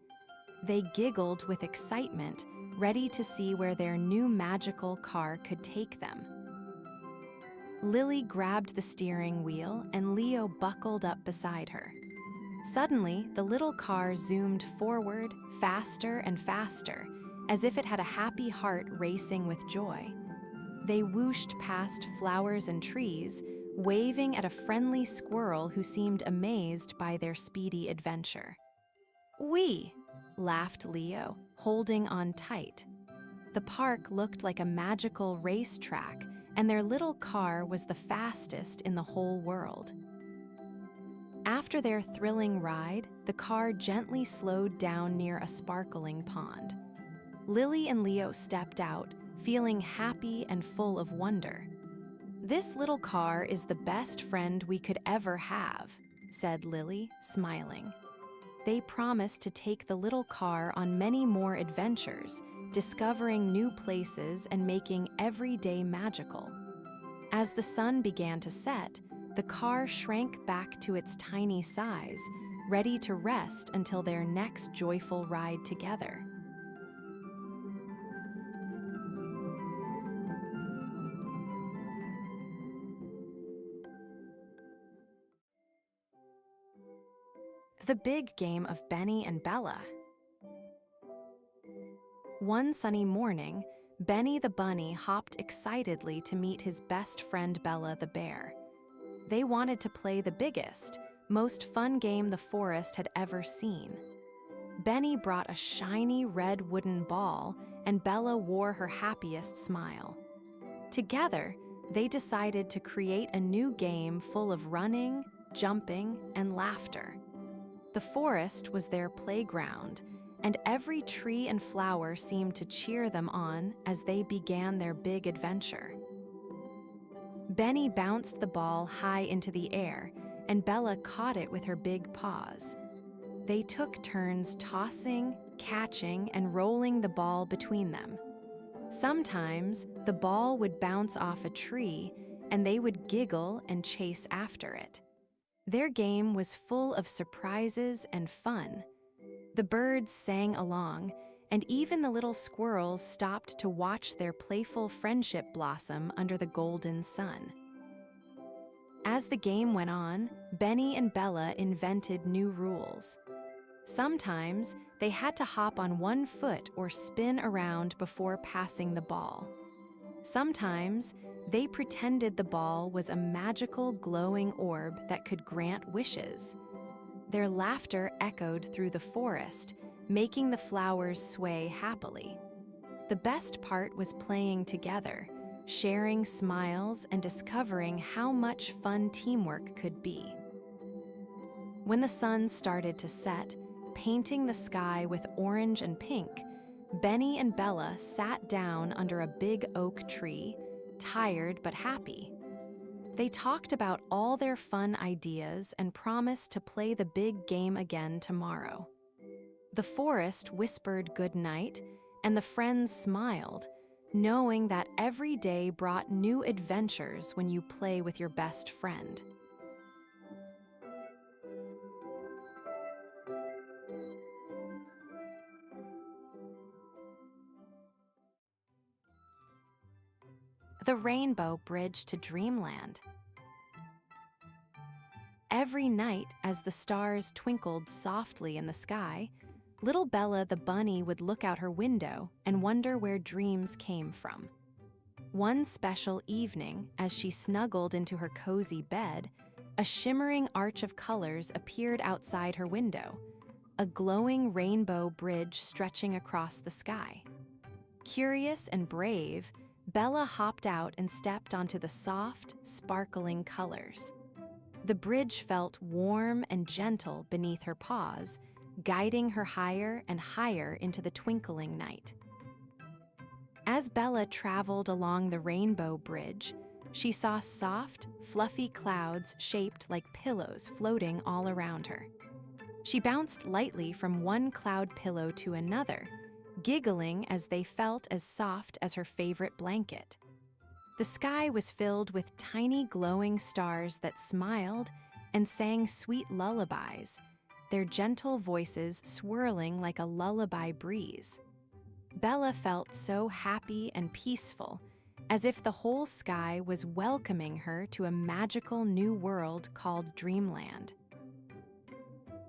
They giggled with excitement, ready to see where their new magical car could take them. Lily grabbed the steering wheel and Leo buckled up beside her. Suddenly, the little car zoomed forward, faster and faster, as if it had a happy heart racing with joy. They whooshed past flowers and trees, waving at a friendly squirrel who seemed amazed by their speedy adventure. "Whee!" laughed Leo, holding on tight. The park looked like a magical racetrack, and their little car was the fastest in the whole world. After their thrilling ride, the car gently slowed down near a sparkling pond. Lily and Leo stepped out, feeling happy and full of wonder. "This little car is the best friend we could ever have," said Lily, smiling. They promised to take the little car on many more adventures, discovering new places and making every day magical. As the sun began to set, the car shrank back to its tiny size, ready to rest until their next joyful ride together. The Big Game of Benny and Bella. One sunny morning, Benny the bunny hopped excitedly to meet his best friend Bella the bear. They wanted to play the biggest, most fun game the forest had ever seen. Benny brought a shiny red wooden ball, and Bella wore her happiest smile. Together, they decided to create a new game full of running, jumping, and laughter. The forest was their playground, and every tree and flower seemed to cheer them on as they began their big adventure. Benny bounced the ball high into the air, and Bella caught it with her big paws. They took turns tossing, catching, and rolling the ball between them. Sometimes, the ball would bounce off a tree, and they would giggle and chase after it. Their game was full of surprises and fun. The birds sang along, and even the little squirrels stopped to watch their playful friendship blossom under the golden sun. As the game went on, Benny and Bella invented new rules. Sometimes, they had to hop on one foot or spin around before passing the ball. Sometimes, they pretended the ball was a magical glowing orb that could grant wishes. Their laughter echoed through the forest, making the flowers sway happily. The best part was playing together, sharing smiles and discovering how much fun teamwork could be. When the sun started to set, painting the sky with orange and pink, Benny and Bella sat down under a big oak tree, tired but happy. They talked about all their fun ideas and promised to play the big game again tomorrow. The forest whispered good night, and the friends smiled, knowing that every day brought new adventures when you play with your best friend. The Rainbow Bridge to Dreamland. Every night, as the stars twinkled softly in the sky, little Bella the bunny would look out her window and wonder where dreams came from. One special evening, as she snuggled into her cozy bed, a shimmering arch of colors appeared outside her window, a glowing rainbow bridge stretching across the sky. Curious and brave, Bella hopped out and stepped onto the soft, sparkling colors. The bridge felt warm and gentle beneath her paws, guiding her higher and higher into the twinkling night. As Bella traveled along the rainbow bridge, she saw soft, fluffy clouds shaped like pillows floating all around her. She bounced lightly from one cloud pillow to another, giggling as they felt as soft as her favorite blanket. The sky was filled with tiny glowing stars that smiled and sang sweet lullabies, their gentle voices swirling like a lullaby breeze. Bella felt so happy and peaceful, as if the whole sky was welcoming her to a magical new world called Dreamland.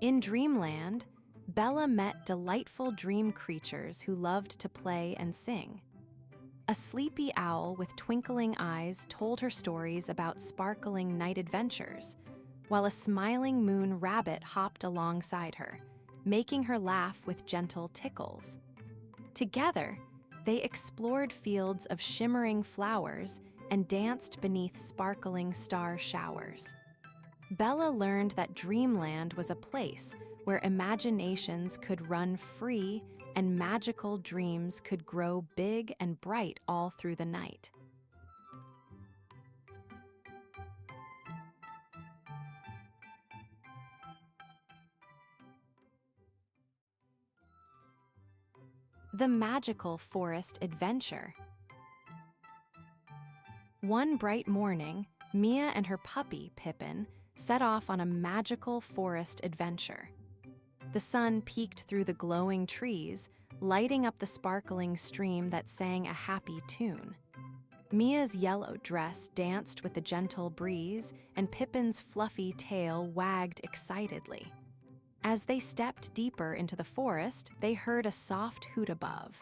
In Dreamland, Bella met delightful dream creatures who loved to play and sing. A sleepy owl with twinkling eyes told her stories about sparkling night adventures, while a smiling moon rabbit hopped alongside her, making her laugh with gentle tickles. Together, they explored fields of shimmering flowers and danced beneath sparkling star showers. Bella learned that Dreamland was a place where imaginations could run free and magical dreams could grow big and bright all through the night. The Magical Forest Adventure. One bright morning, Mia and her puppy, Pippin, set off on a magical forest adventure. The sun peeked through the glowing trees, lighting up the sparkling stream that sang a happy tune. Mia's yellow dress danced with the gentle breeze, and Pippin's fluffy tail wagged excitedly. As they stepped deeper into the forest, they heard a soft hoot above.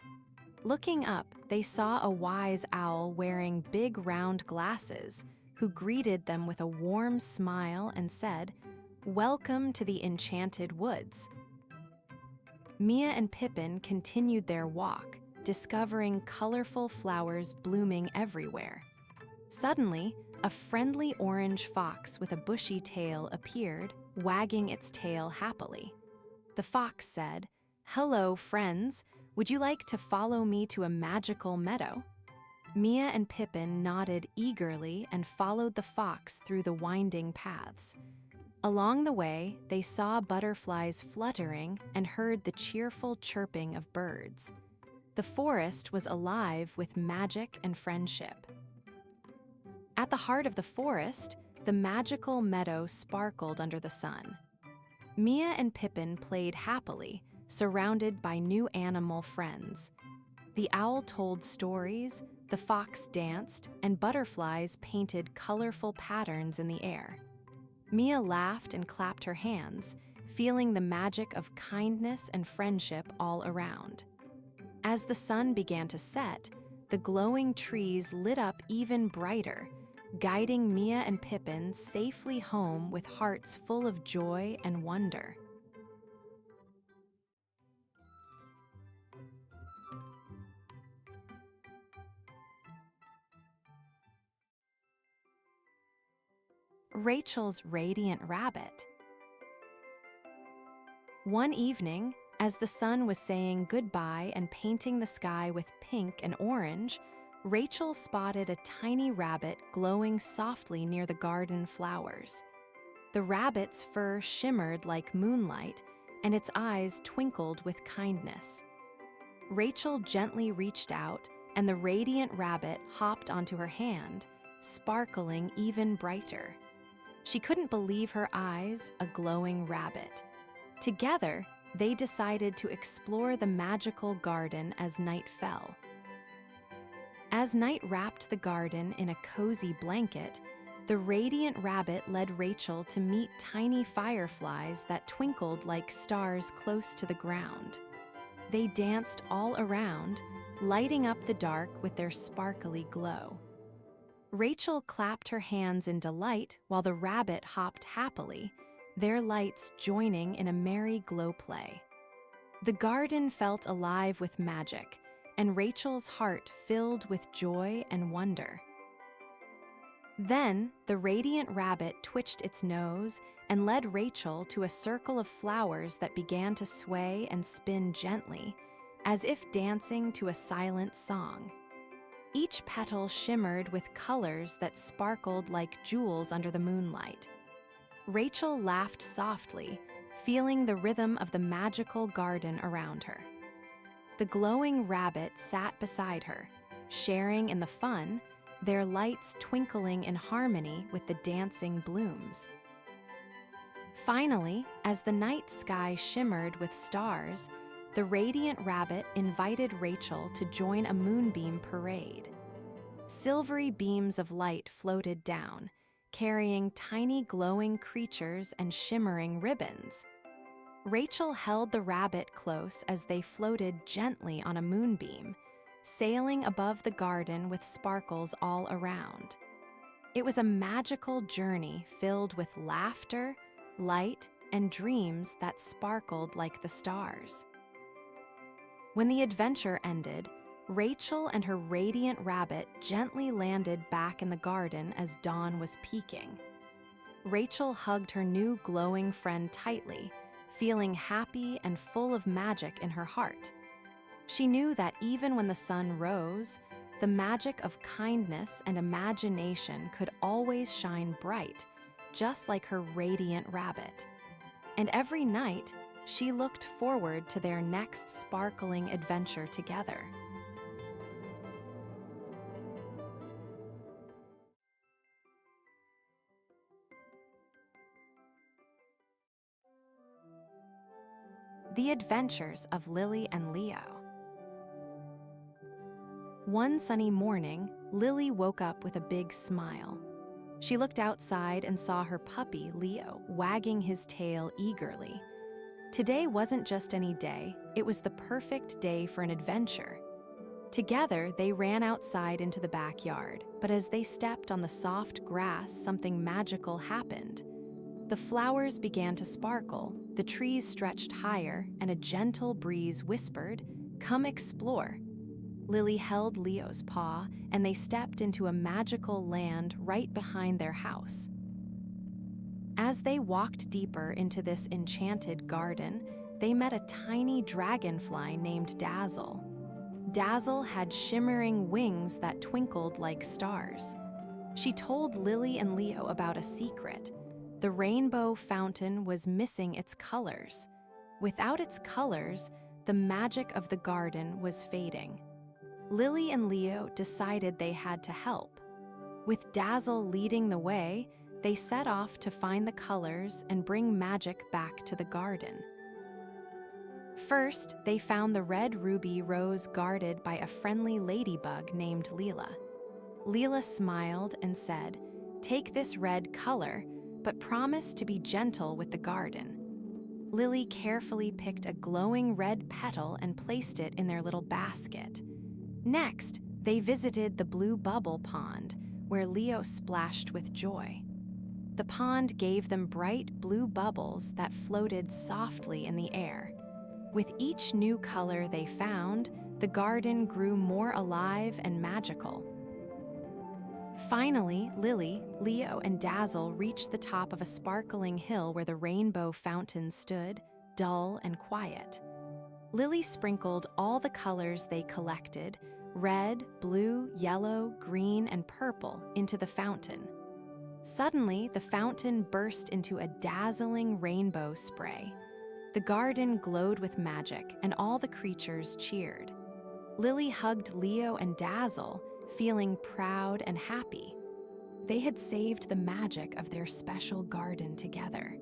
Looking up, they saw a wise owl wearing big round glasses, who greeted them with a warm smile and said, "Welcome to the Enchanted Woods." Mia and Pippin continued their walk, discovering colorful flowers blooming everywhere. Suddenly, a friendly orange fox with a bushy tail appeared, wagging its tail happily. The fox said, "Hello, friends. Would you like to follow me to a magical meadow?" Mia and Pippin nodded eagerly and followed the fox through the winding paths. Along the way, they saw butterflies fluttering and heard the cheerful chirping of birds. The forest was alive with magic and friendship. At the heart of the forest, the magical meadow sparkled under the sun. Mia and Pippin played happily, surrounded by new animal friends. The owl told stories, the fox danced, and butterflies painted colorful patterns in the air. Mia laughed and clapped her hands, feeling the magic of kindness and friendship all around. As the sun began to set, the glowing trees lit up even brighter, guiding Mia and Pippin safely home with hearts full of joy and wonder. Rachel's Radiant Rabbit. One evening, as the sun was saying goodbye and painting the sky with pink and orange, Rachel spotted a tiny rabbit glowing softly near the garden flowers. The rabbit's fur shimmered like moonlight, and its eyes twinkled with kindness. Rachel gently reached out, and the radiant rabbit hopped onto her hand, sparkling even brighter. She couldn't believe her eyes, a glowing rabbit. Together, they decided to explore the magical garden as night fell. As night wrapped the garden in a cozy blanket, the radiant rabbit led Rachel to meet tiny fireflies that twinkled like stars close to the ground. They danced all around, lighting up the dark with their sparkly glow. Rachel clapped her hands in delight while the rabbit hopped happily, their lights joining in a merry glow play. The garden felt alive with magic, and Rachel's heart filled with joy and wonder. Then, the radiant rabbit twitched its nose and led Rachel to a circle of flowers that began to sway and spin gently, as if dancing to a silent song. Each petal shimmered with colors that sparkled like jewels under the moonlight. Rachel laughed softly, feeling the rhythm of the magical garden around her. The glowing rabbit sat beside her, sharing in the fun, their lights twinkling in harmony with the dancing blooms. Finally, as the night sky shimmered with stars, the radiant rabbit invited Rachel to join a moonbeam parade. Silvery beams of light floated down, carrying tiny glowing creatures and shimmering ribbons. Rachel held the rabbit close as they floated gently on a moonbeam, sailing above the garden with sparkles all around. It was a magical journey filled with laughter, light, and dreams that sparkled like the stars. When the adventure ended, Rachel and her radiant rabbit gently landed back in the garden as dawn was peaking. Rachel hugged her new glowing friend tightly, feeling happy and full of magic in her heart. She knew that even when the sun rose, the magic of kindness and imagination could always shine bright, just like her radiant rabbit. And every night, she looked forward to their next sparkling adventure together. The Adventures of Lily and Leo. One sunny morning, Lily woke up with a big smile. She looked outside and saw her puppy, Leo, wagging his tail eagerly. Today wasn't just any day, it was the perfect day for an adventure. Together, they ran outside into the backyard, but as they stepped on the soft grass, something magical happened. The flowers began to sparkle, the trees stretched higher, and a gentle breeze whispered, "Come explore." Lily held Leo's paw, and they stepped into a magical land right behind their house. As they walked deeper into this enchanted garden, they met a tiny dragonfly named Dazzle. Dazzle had shimmering wings that twinkled like stars. She told Lily and Leo about a secret. The rainbow fountain was missing its colors. Without its colors, the magic of the garden was fading. Lily and Leo decided they had to help. With Dazzle leading the way, they set off to find the colors and bring magic back to the garden. First, they found the red ruby rose guarded by a friendly ladybug named Leela. Leela smiled and said, "Take this red color, but promise to be gentle with the garden." Lily carefully picked a glowing red petal and placed it in their little basket. Next, they visited the blue bubble pond, where Leo splashed with joy. The pond gave them bright blue bubbles that floated softly in the air. With each new color they found, the garden grew more alive and magical. Finally, Lily, Leo, and Dazzle reached the top of a sparkling hill where the rainbow fountain stood, dull and quiet. Lily sprinkled all the colors they collected, red, blue, yellow, green, and purple, into the fountain. Suddenly, the fountain burst into a dazzling rainbow spray. The garden glowed with magic, and all the creatures cheered. Lily hugged Leo and Dazzle, feeling proud and happy. They had saved the magic of their special garden together.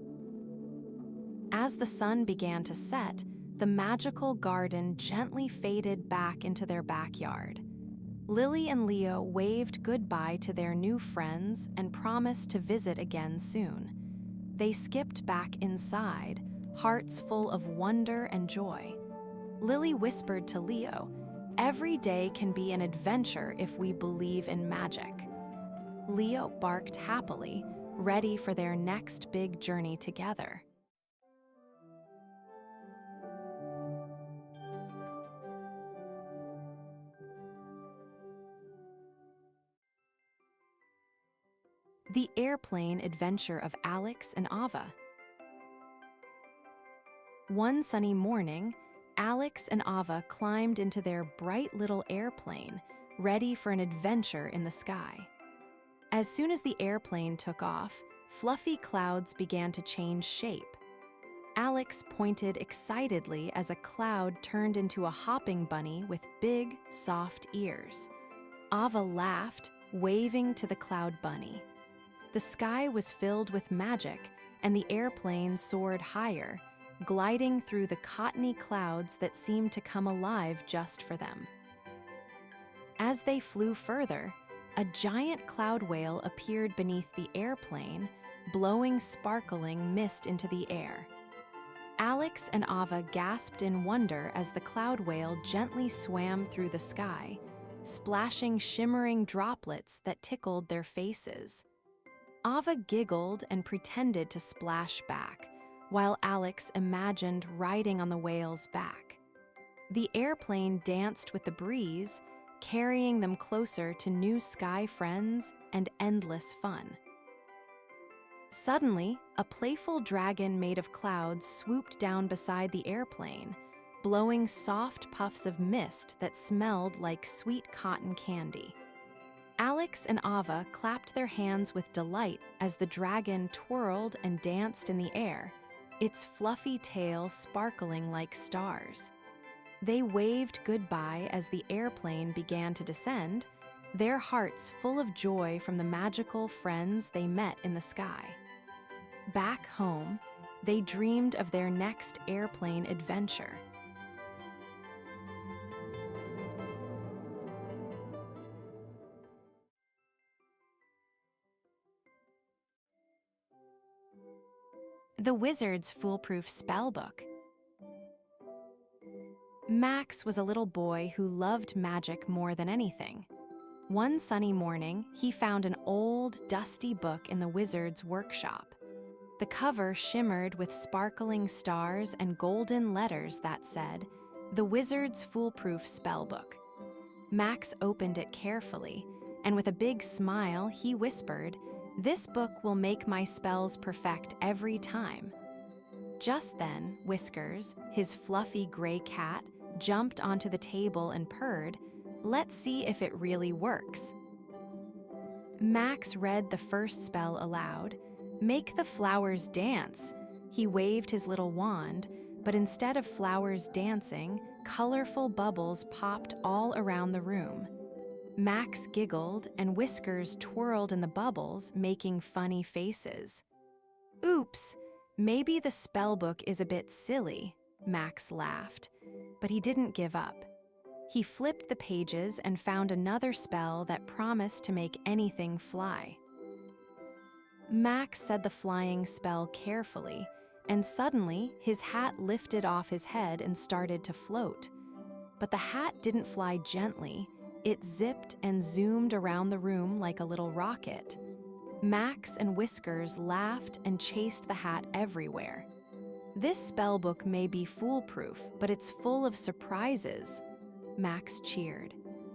As the sun began to set, the magical garden gently faded back into their backyard. Lily and Leo waved goodbye to their new friends and promised to visit again soon. They skipped back inside, hearts full of wonder and joy. Lily whispered to Leo, "Every day can be an adventure if we believe in magic." Leo barked happily, ready for their next big journey together. The Airplane Adventure of Alex and Ava. One sunny morning, Alex and Ava climbed into their bright little airplane, ready for an adventure in the sky. As soon as the airplane took off, fluffy clouds began to change shape. Alex pointed excitedly as a cloud turned into a hopping bunny with big, soft ears. Ava laughed, waving to the cloud bunny. The sky was filled with magic, and the airplane soared higher, gliding through the cottony clouds that seemed to come alive just for them. As they flew further, a giant cloud whale appeared beneath the airplane, blowing sparkling mist into the air. Alex and Ava gasped in wonder as the cloud whale gently swam through the sky, splashing shimmering droplets that tickled their faces. Ava giggled and pretended to splash back, while Alex imagined riding on the whale's back. The airplane danced with the breeze, carrying them closer to new sky friends and endless fun. Suddenly, a playful dragon made of clouds swooped down beside the airplane, blowing soft puffs of mist that smelled like sweet cotton candy. Alex and Ava clapped their hands with delight as the dragon twirled and danced in the air, its fluffy tail sparkling like stars. They waved goodbye as the airplane began to descend, their hearts full of joy from the magical friends they met in the sky. Back home, they dreamed of their next airplane adventure. The Wizard's Foolproof Spellbook. Max was a little boy who loved magic more than anything. One sunny morning, he found an old, dusty book in the wizard's workshop. The cover shimmered with sparkling stars and golden letters that said, "The Wizard's Foolproof Spellbook." Max opened it carefully, and with a big smile, he whispered, "This book will make my spells perfect every time." Just then, Whiskers, his fluffy gray cat, jumped onto the table and purred, "Let's see if it really works." Max read the first spell aloud, "Make the flowers dance." He waved his little wand, but instead of flowers dancing, colorful bubbles popped all around the room. Max giggled and Whiskers twirled in the bubbles, making funny faces. "Oops, maybe the spellbook is a bit silly," Max laughed, but he didn't give up. He flipped the pages and found another spell that promised to make anything fly. Max said the flying spell carefully, and suddenly his hat lifted off his head and started to float. But the hat didn't fly gently. It zipped and zoomed around the room like a little rocket. Max and Whiskers laughed and chased the hat everywhere. "This spellbook may be foolproof, but it's full of surprises," Max cheered.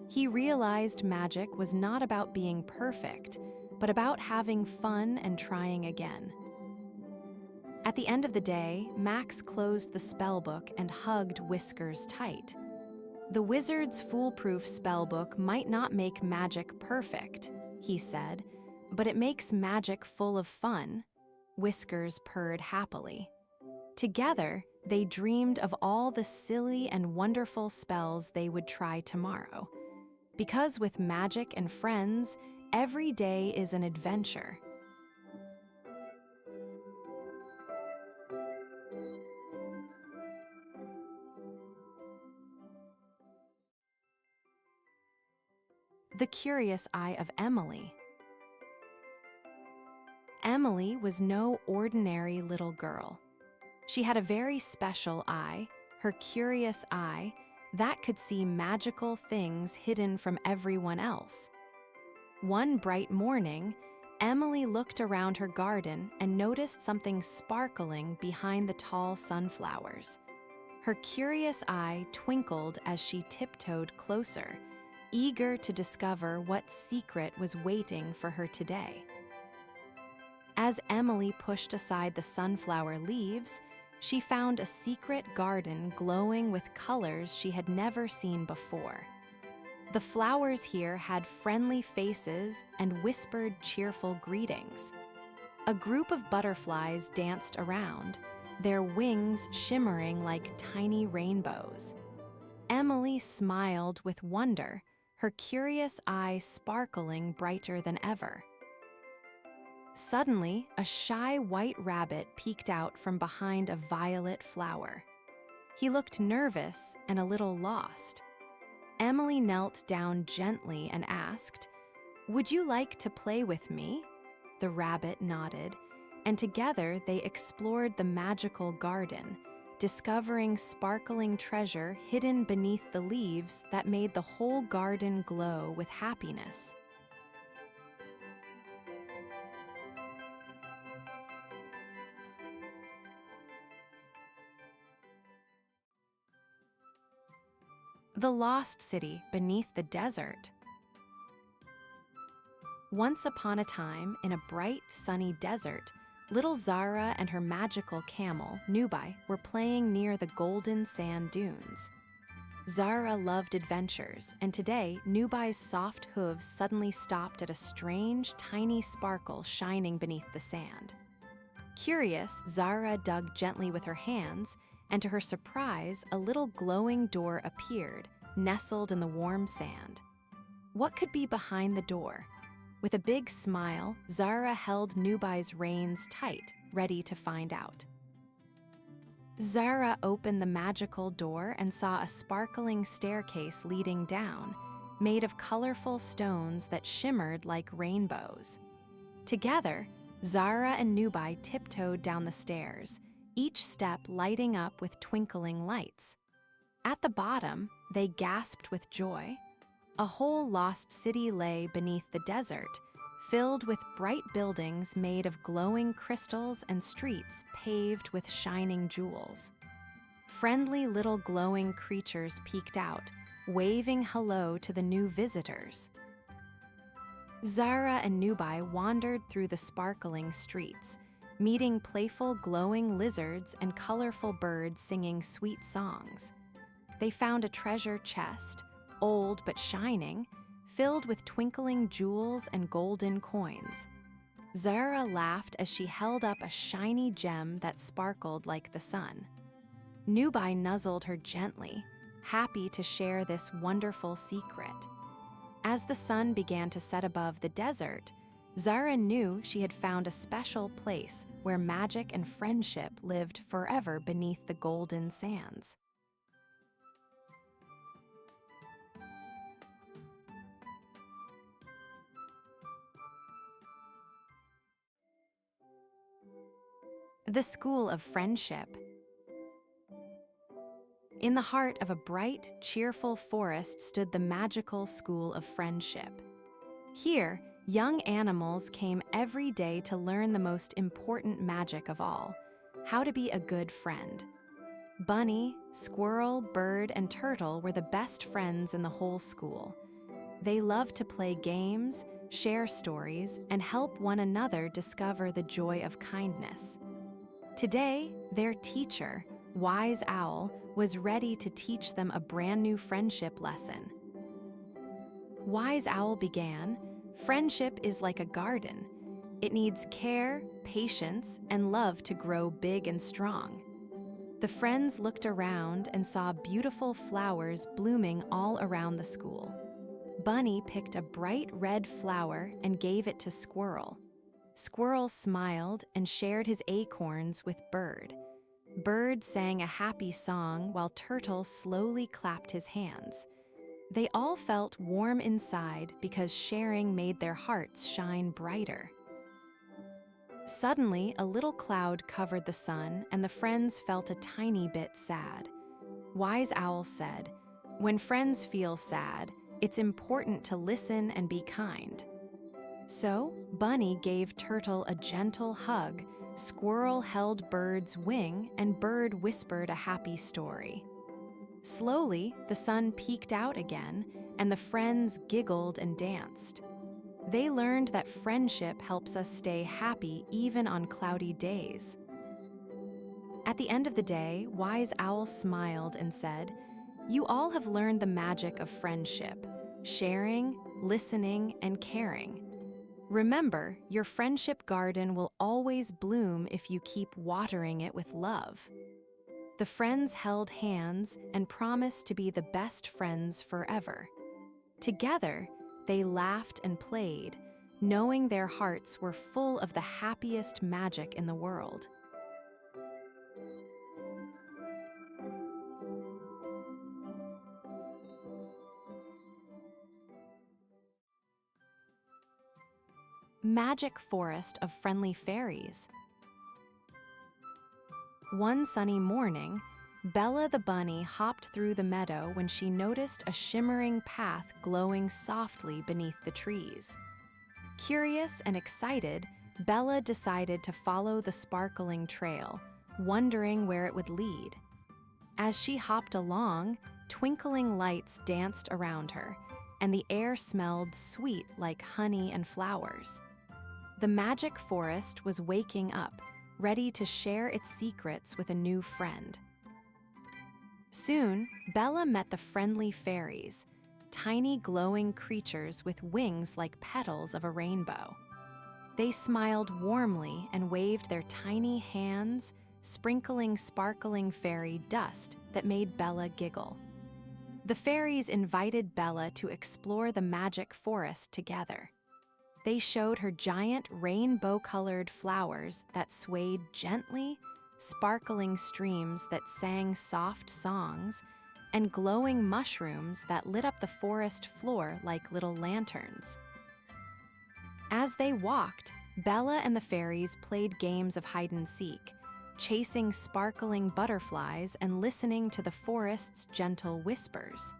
He realized magic was not about being perfect, but about having fun and trying again. At the end of the day, Max closed the spellbook and hugged Whiskers tight. "The Wizard's Foolproof Spellbook might not make magic perfect," he said, "but it makes magic full of fun." Whiskers purred happily. Together, they dreamed of all the silly and wonderful spells they would try tomorrow. Because with magic and friends, every day is an adventure. The Curious Eye of Emily. Emily was no ordinary little girl. She had a very special eye, her curious eye, that could see magical things hidden from everyone else. One bright morning, Emily looked around her garden and noticed something sparkling behind the tall sunflowers. Her curious eye twinkled as she tiptoed closer, eager to discover what secret was waiting for her today. As Emily pushed aside the sunflower leaves, she found a secret garden glowing with colors she had never seen before. The flowers here had friendly faces and whispered cheerful greetings. A group of butterflies danced around, their wings shimmering like tiny rainbows. Emily smiled with wonder, her curious eye sparkling brighter than ever. Suddenly, a shy white rabbit peeked out from behind a violet flower. He looked nervous and a little lost. Emily knelt down gently and asked, "Would you like to play with me?" The rabbit nodded, and together they explored the magical garden, discovering sparkling treasure hidden beneath the leaves that made the whole garden glow with happiness. The Lost City Beneath the Desert. Once upon a time, in a bright, sunny desert, little Zara and her magical camel, Nubai, were playing near the golden sand dunes. Zara loved adventures, and today, Nubai's soft hooves suddenly stopped at a strange, tiny sparkle shining beneath the sand. Curious, Zara dug gently with her hands, and to her surprise, a little glowing door appeared, nestled in the warm sand. What could be behind the door? With a big smile, Zara held Nubai's reins tight, ready to find out. Zara opened the magical door and saw a sparkling staircase leading down, made of colorful stones that shimmered like rainbows. Together, Zara and Nubai tiptoed down the stairs, each step lighting up with twinkling lights. At the bottom, they gasped with joy. A whole lost city lay beneath the desert, filled with bright buildings made of glowing crystals and streets paved with shining jewels. Friendly little glowing creatures peeked out, waving hello to the new visitors. Zara and Nubai wandered through the sparkling streets, meeting playful glowing lizards and colorful birds singing sweet songs. They found a treasure chest, old but shining, filled with twinkling jewels and golden coins. Zara laughed as she held up a shiny gem that sparkled like the sun. Nubai nuzzled her gently, happy to share this wonderful secret. As the sun began to set above the desert, Zara knew she had found a special place where magic and friendship lived forever beneath the golden sands. The School of Friendship. In the heart of a bright, cheerful forest stood the magical School of Friendship. Here, young animals came every day to learn the most important magic of all, how to be a good friend. Bunny, squirrel, bird, and turtle were the best friends in the whole school. They loved to play games, share stories, and help one another discover the joy of kindness. Today, their teacher, Wise Owl, was ready to teach them a brand new friendship lesson. Wise Owl began, "Friendship is like a garden. It needs care, patience, and love to grow big and strong." The friends looked around and saw beautiful flowers blooming all around the school. Bunny picked a bright red flower and gave it to Squirrel. Squirrel smiled and shared his acorns with Bird. Bird sang a happy song while Turtle slowly clapped his hands. They all felt warm inside because sharing made their hearts shine brighter. Suddenly, a little cloud covered the sun, and the friends felt a tiny bit sad. Wise Owl said, "When friends feel sad, it's important to listen and be kind." So, Bunny gave Turtle a gentle hug, Squirrel held Bird's wing, and Bird whispered a happy story. Slowly, the sun peeked out again, and the friends giggled and danced. They learned that friendship helps us stay happy even on cloudy days. At the end of the day, Wise Owl smiled and said, "You all have learned the magic of friendship, sharing, listening, and caring. Remember, your friendship garden will always bloom if you keep watering it with love." The friends held hands and promised to be the best friends forever. Together, they laughed and played, knowing their hearts were full of the happiest magic in the world. Magic Forest of Friendly Fairies. One sunny morning, Bella the bunny hopped through the meadow when she noticed a shimmering path glowing softly beneath the trees. Curious and excited, Bella decided to follow the sparkling trail, wondering where it would lead. As she hopped along, twinkling lights danced around her, and the air smelled sweet like honey and flowers. The magic forest was waking up, ready to share its secrets with a new friend. Soon, Bella met the friendly fairies, tiny glowing creatures with wings like petals of a rainbow. They smiled warmly and waved their tiny hands, sprinkling sparkling fairy dust that made Bella giggle. The fairies invited Bella to explore the magic forest together. They showed her giant rainbow-colored flowers that swayed gently, sparkling streams that sang soft songs, and glowing mushrooms that lit up the forest floor like little lanterns. As they walked, Bella and the fairies played games of hide-and-seek, chasing sparkling butterflies and listening to the forest's gentle whispers.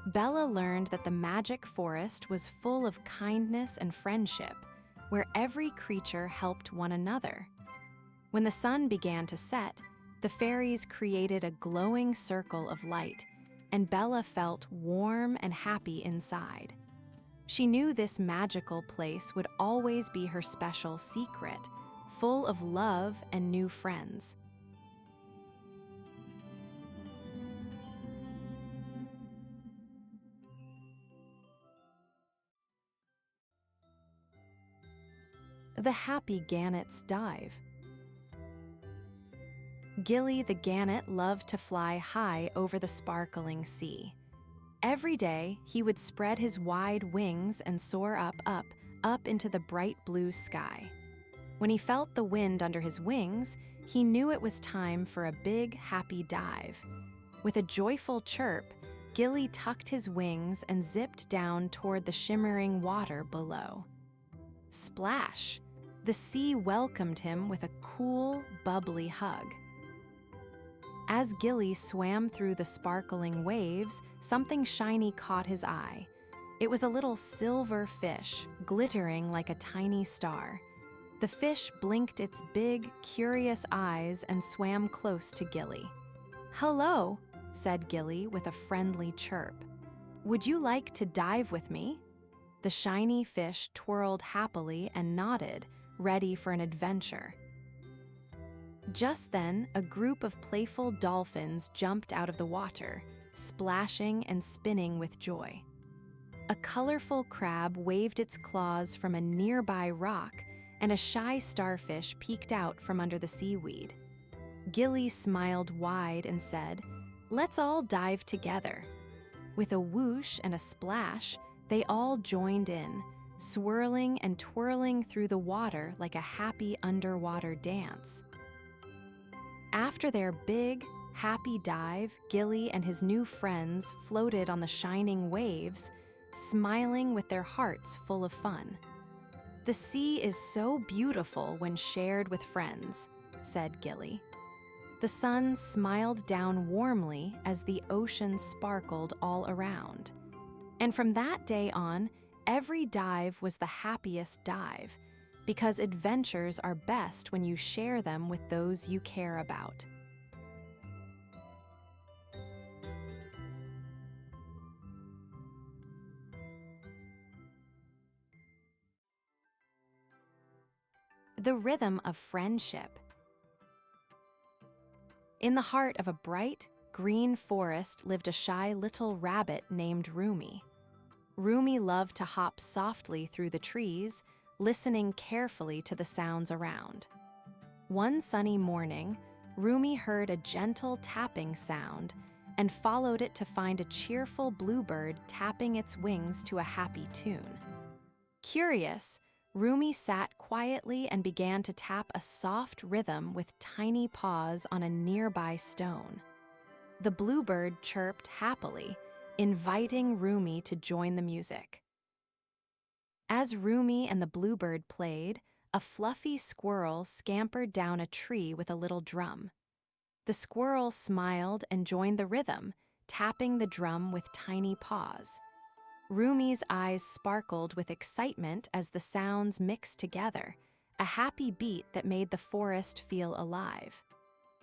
Bella learned that the magic forest was full of kindness and friendship, where every creature helped one another. When the sun began to set, the fairies created a glowing circle of light, and Bella felt warm and happy inside. She knew this magical place would always be her special secret, full of love and new friends. The Happy Gannet's Dive. Gilly the gannet loved to fly high over the sparkling sea. Every day, he would spread his wide wings and soar up into the bright blue sky. When he felt the wind under his wings, he knew it was time for a big, happy dive. With a joyful chirp, Gilly tucked his wings and zipped down toward the shimmering water below. Splash! The sea welcomed him with a cool, bubbly hug. As Gilly swam through the sparkling waves, something shiny caught his eye. It was a little silver fish, glittering like a tiny star. The fish blinked its big, curious eyes and swam close to Gilly. "Hello," said Gilly with a friendly chirp. "Would you like to dive with me?" The shiny fish twirled happily and nodded, ready for an adventure. Just then, a group of playful dolphins jumped out of the water, splashing and spinning with joy. A colorful crab waved its claws from a nearby rock, and a shy starfish peeked out from under the seaweed. Gilly smiled wide and said, "Let's all dive together." With a whoosh and a splash, they all joined in, swirling and twirling through the water like a happy underwater dance. After their big, happy dive, Gilly and his new friends floated on the shining waves, smiling with their hearts full of fun. "The sea is so beautiful when shared with friends," said Gilly. The sun smiled down warmly as the ocean sparkled all around. And from that day on, every dive was the happiest dive, because adventures are best when you share them with those you care about. The Rhythm of Friendship. In the heart of a bright, green forest lived a shy little rabbit named Rumi. Rumi loved to hop softly through the trees, listening carefully to the sounds around. One sunny morning, Rumi heard a gentle tapping sound and followed it to find a cheerful bluebird tapping its wings to a happy tune. Curious, Rumi sat quietly and began to tap a soft rhythm with tiny paws on a nearby stone. The bluebird chirped happily, inviting Rumi to join the music. As Rumi and the bluebird played, a fluffy squirrel scampered down a tree with a little drum. The squirrel smiled and joined the rhythm, tapping the drum with tiny paws. Rumi's eyes sparkled with excitement as the sounds mixed together, a happy beat that made the forest feel alive.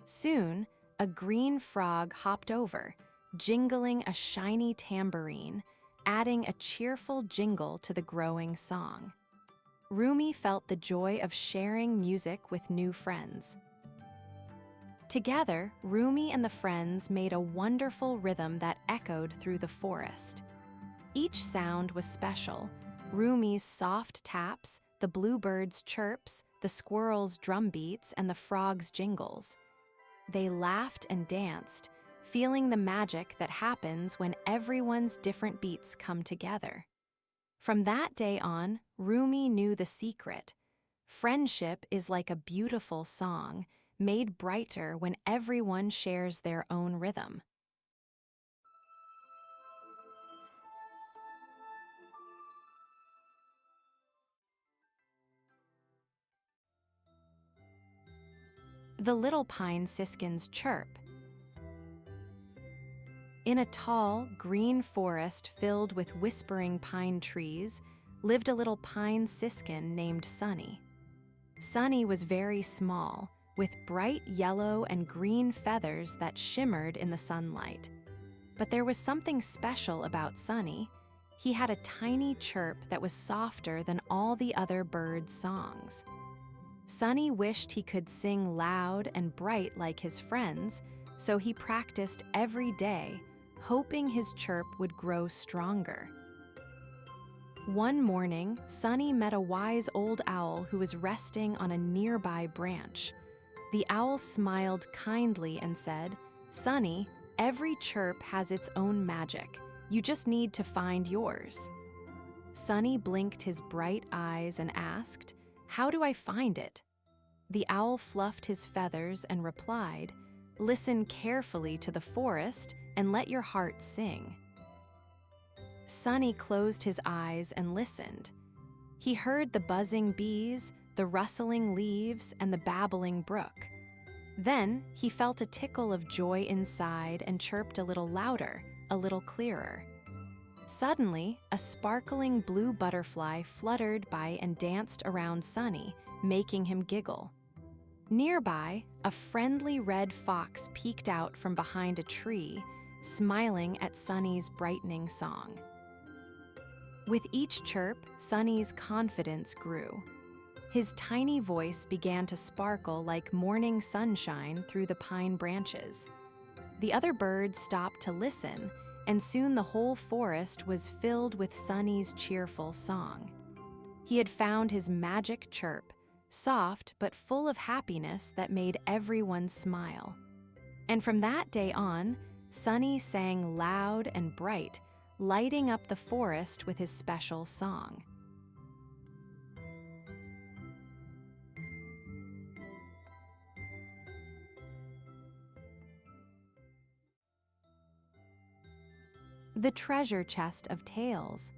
Soon, a green frog hopped over, jingling a shiny tambourine, adding a cheerful jingle to the growing song. Rumi felt the joy of sharing music with new friends. Together, Rumi and the friends made a wonderful rhythm that echoed through the forest. Each sound was special: Rumi's soft taps, the bluebird's chirps, the squirrel's drum beats, and the frog's jingles. They laughed and danced, feeling the magic that happens when everyone's different beats come together. From that day on, Rumi knew the secret. Friendship is like a beautiful song, made brighter when everyone shares their own rhythm. the little pine Siskin's Chirp. In a tall, green forest filled with whispering pine trees lived a little pine Siskin named Sunny. Sunny was very small, with bright yellow and green feathers that shimmered in the sunlight. But there was something special about Sunny. He had a tiny chirp that was softer than all the other birds' songs. Sunny wished he could sing loud and bright like his friends, so he practiced every day, hoping his chirp would grow stronger. One morning, Sunny met a wise old owl who was resting on a nearby branch. The owl smiled kindly and said, "Sunny, every chirp has its own magic. You just need to find yours." Sunny blinked his bright eyes and asked, "How do I find it?" The owl fluffed his feathers and replied, "Listen carefully to the forest and let your heart sing." Sunny closed his eyes and listened. He heard the buzzing bees, the rustling leaves, and the babbling brook. Then he felt a tickle of joy inside and chirped a little louder, a little clearer. Suddenly, a sparkling blue butterfly fluttered by and danced around Sunny, making him giggle. Nearby, a friendly red fox peeked out from behind a tree, smiling at Sunny's brightening song. With each chirp, Sunny's confidence grew. His tiny voice began to sparkle like morning sunshine through the pine branches. The other birds stopped to listen, and soon the whole forest was filled with Sunny's cheerful song. He had found his magic chirp, soft but full of happiness that made everyone smile. And from that day on, Sunny sang loud and bright, lighting up the forest with his special song. The Treasure Chest of Tales.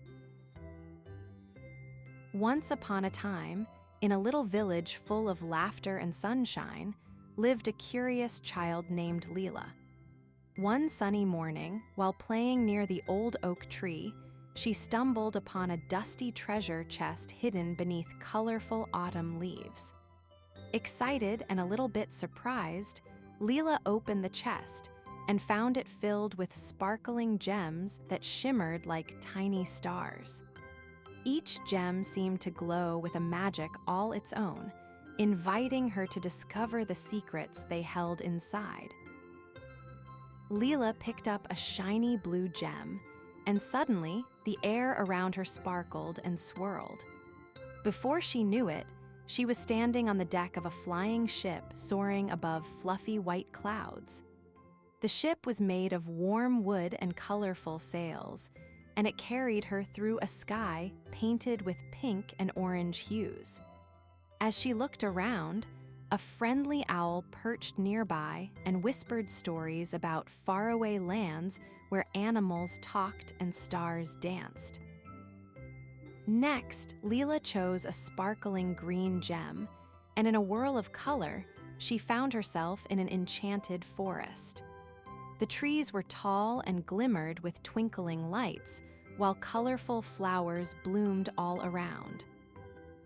Once upon a time, in a little village full of laughter and sunshine, lived a curious child named Leela. One sunny morning, while playing near the old oak tree, she stumbled upon a dusty treasure chest hidden beneath colorful autumn leaves. Excited and a little bit surprised, Leela opened the chest and found it filled with sparkling gems that shimmered like tiny stars. Each gem seemed to glow with a magic all its own, inviting her to discover the secrets they held inside. Leela picked up a shiny blue gem, and suddenly the air around her sparkled and swirled. Before she knew it, she was standing on the deck of a flying ship soaring above fluffy white clouds. The ship was made of warm wood and colorful sails, and it carried her through a sky painted with pink and orange hues. As she looked around, a friendly owl perched nearby and whispered stories about faraway lands where animals talked and stars danced. Next, Leela chose a sparkling green gem, and in a whirl of color, she found herself in an enchanted forest. The trees were tall and glimmered with twinkling lights, while colorful flowers bloomed all around.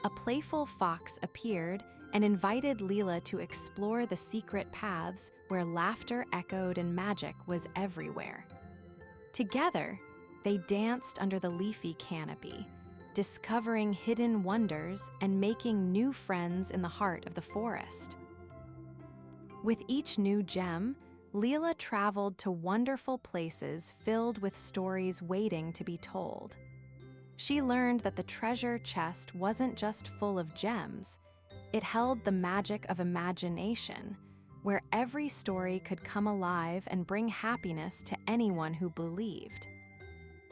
A playful fox appeared and invited Leela to explore the secret paths where laughter echoed and magic was everywhere. Together, they danced under the leafy canopy, discovering hidden wonders and making new friends in the heart of the forest. With each new gem, Leela traveled to wonderful places filled with stories waiting to be told. She learned that the treasure chest wasn't just full of gems, it held the magic of imagination, where every story could come alive and bring happiness to anyone who believed.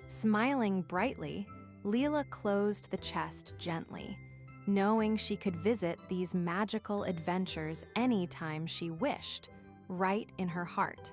Smiling brightly, Leela closed the chest gently, knowing she could visit these magical adventures anytime she wished, right in her heart.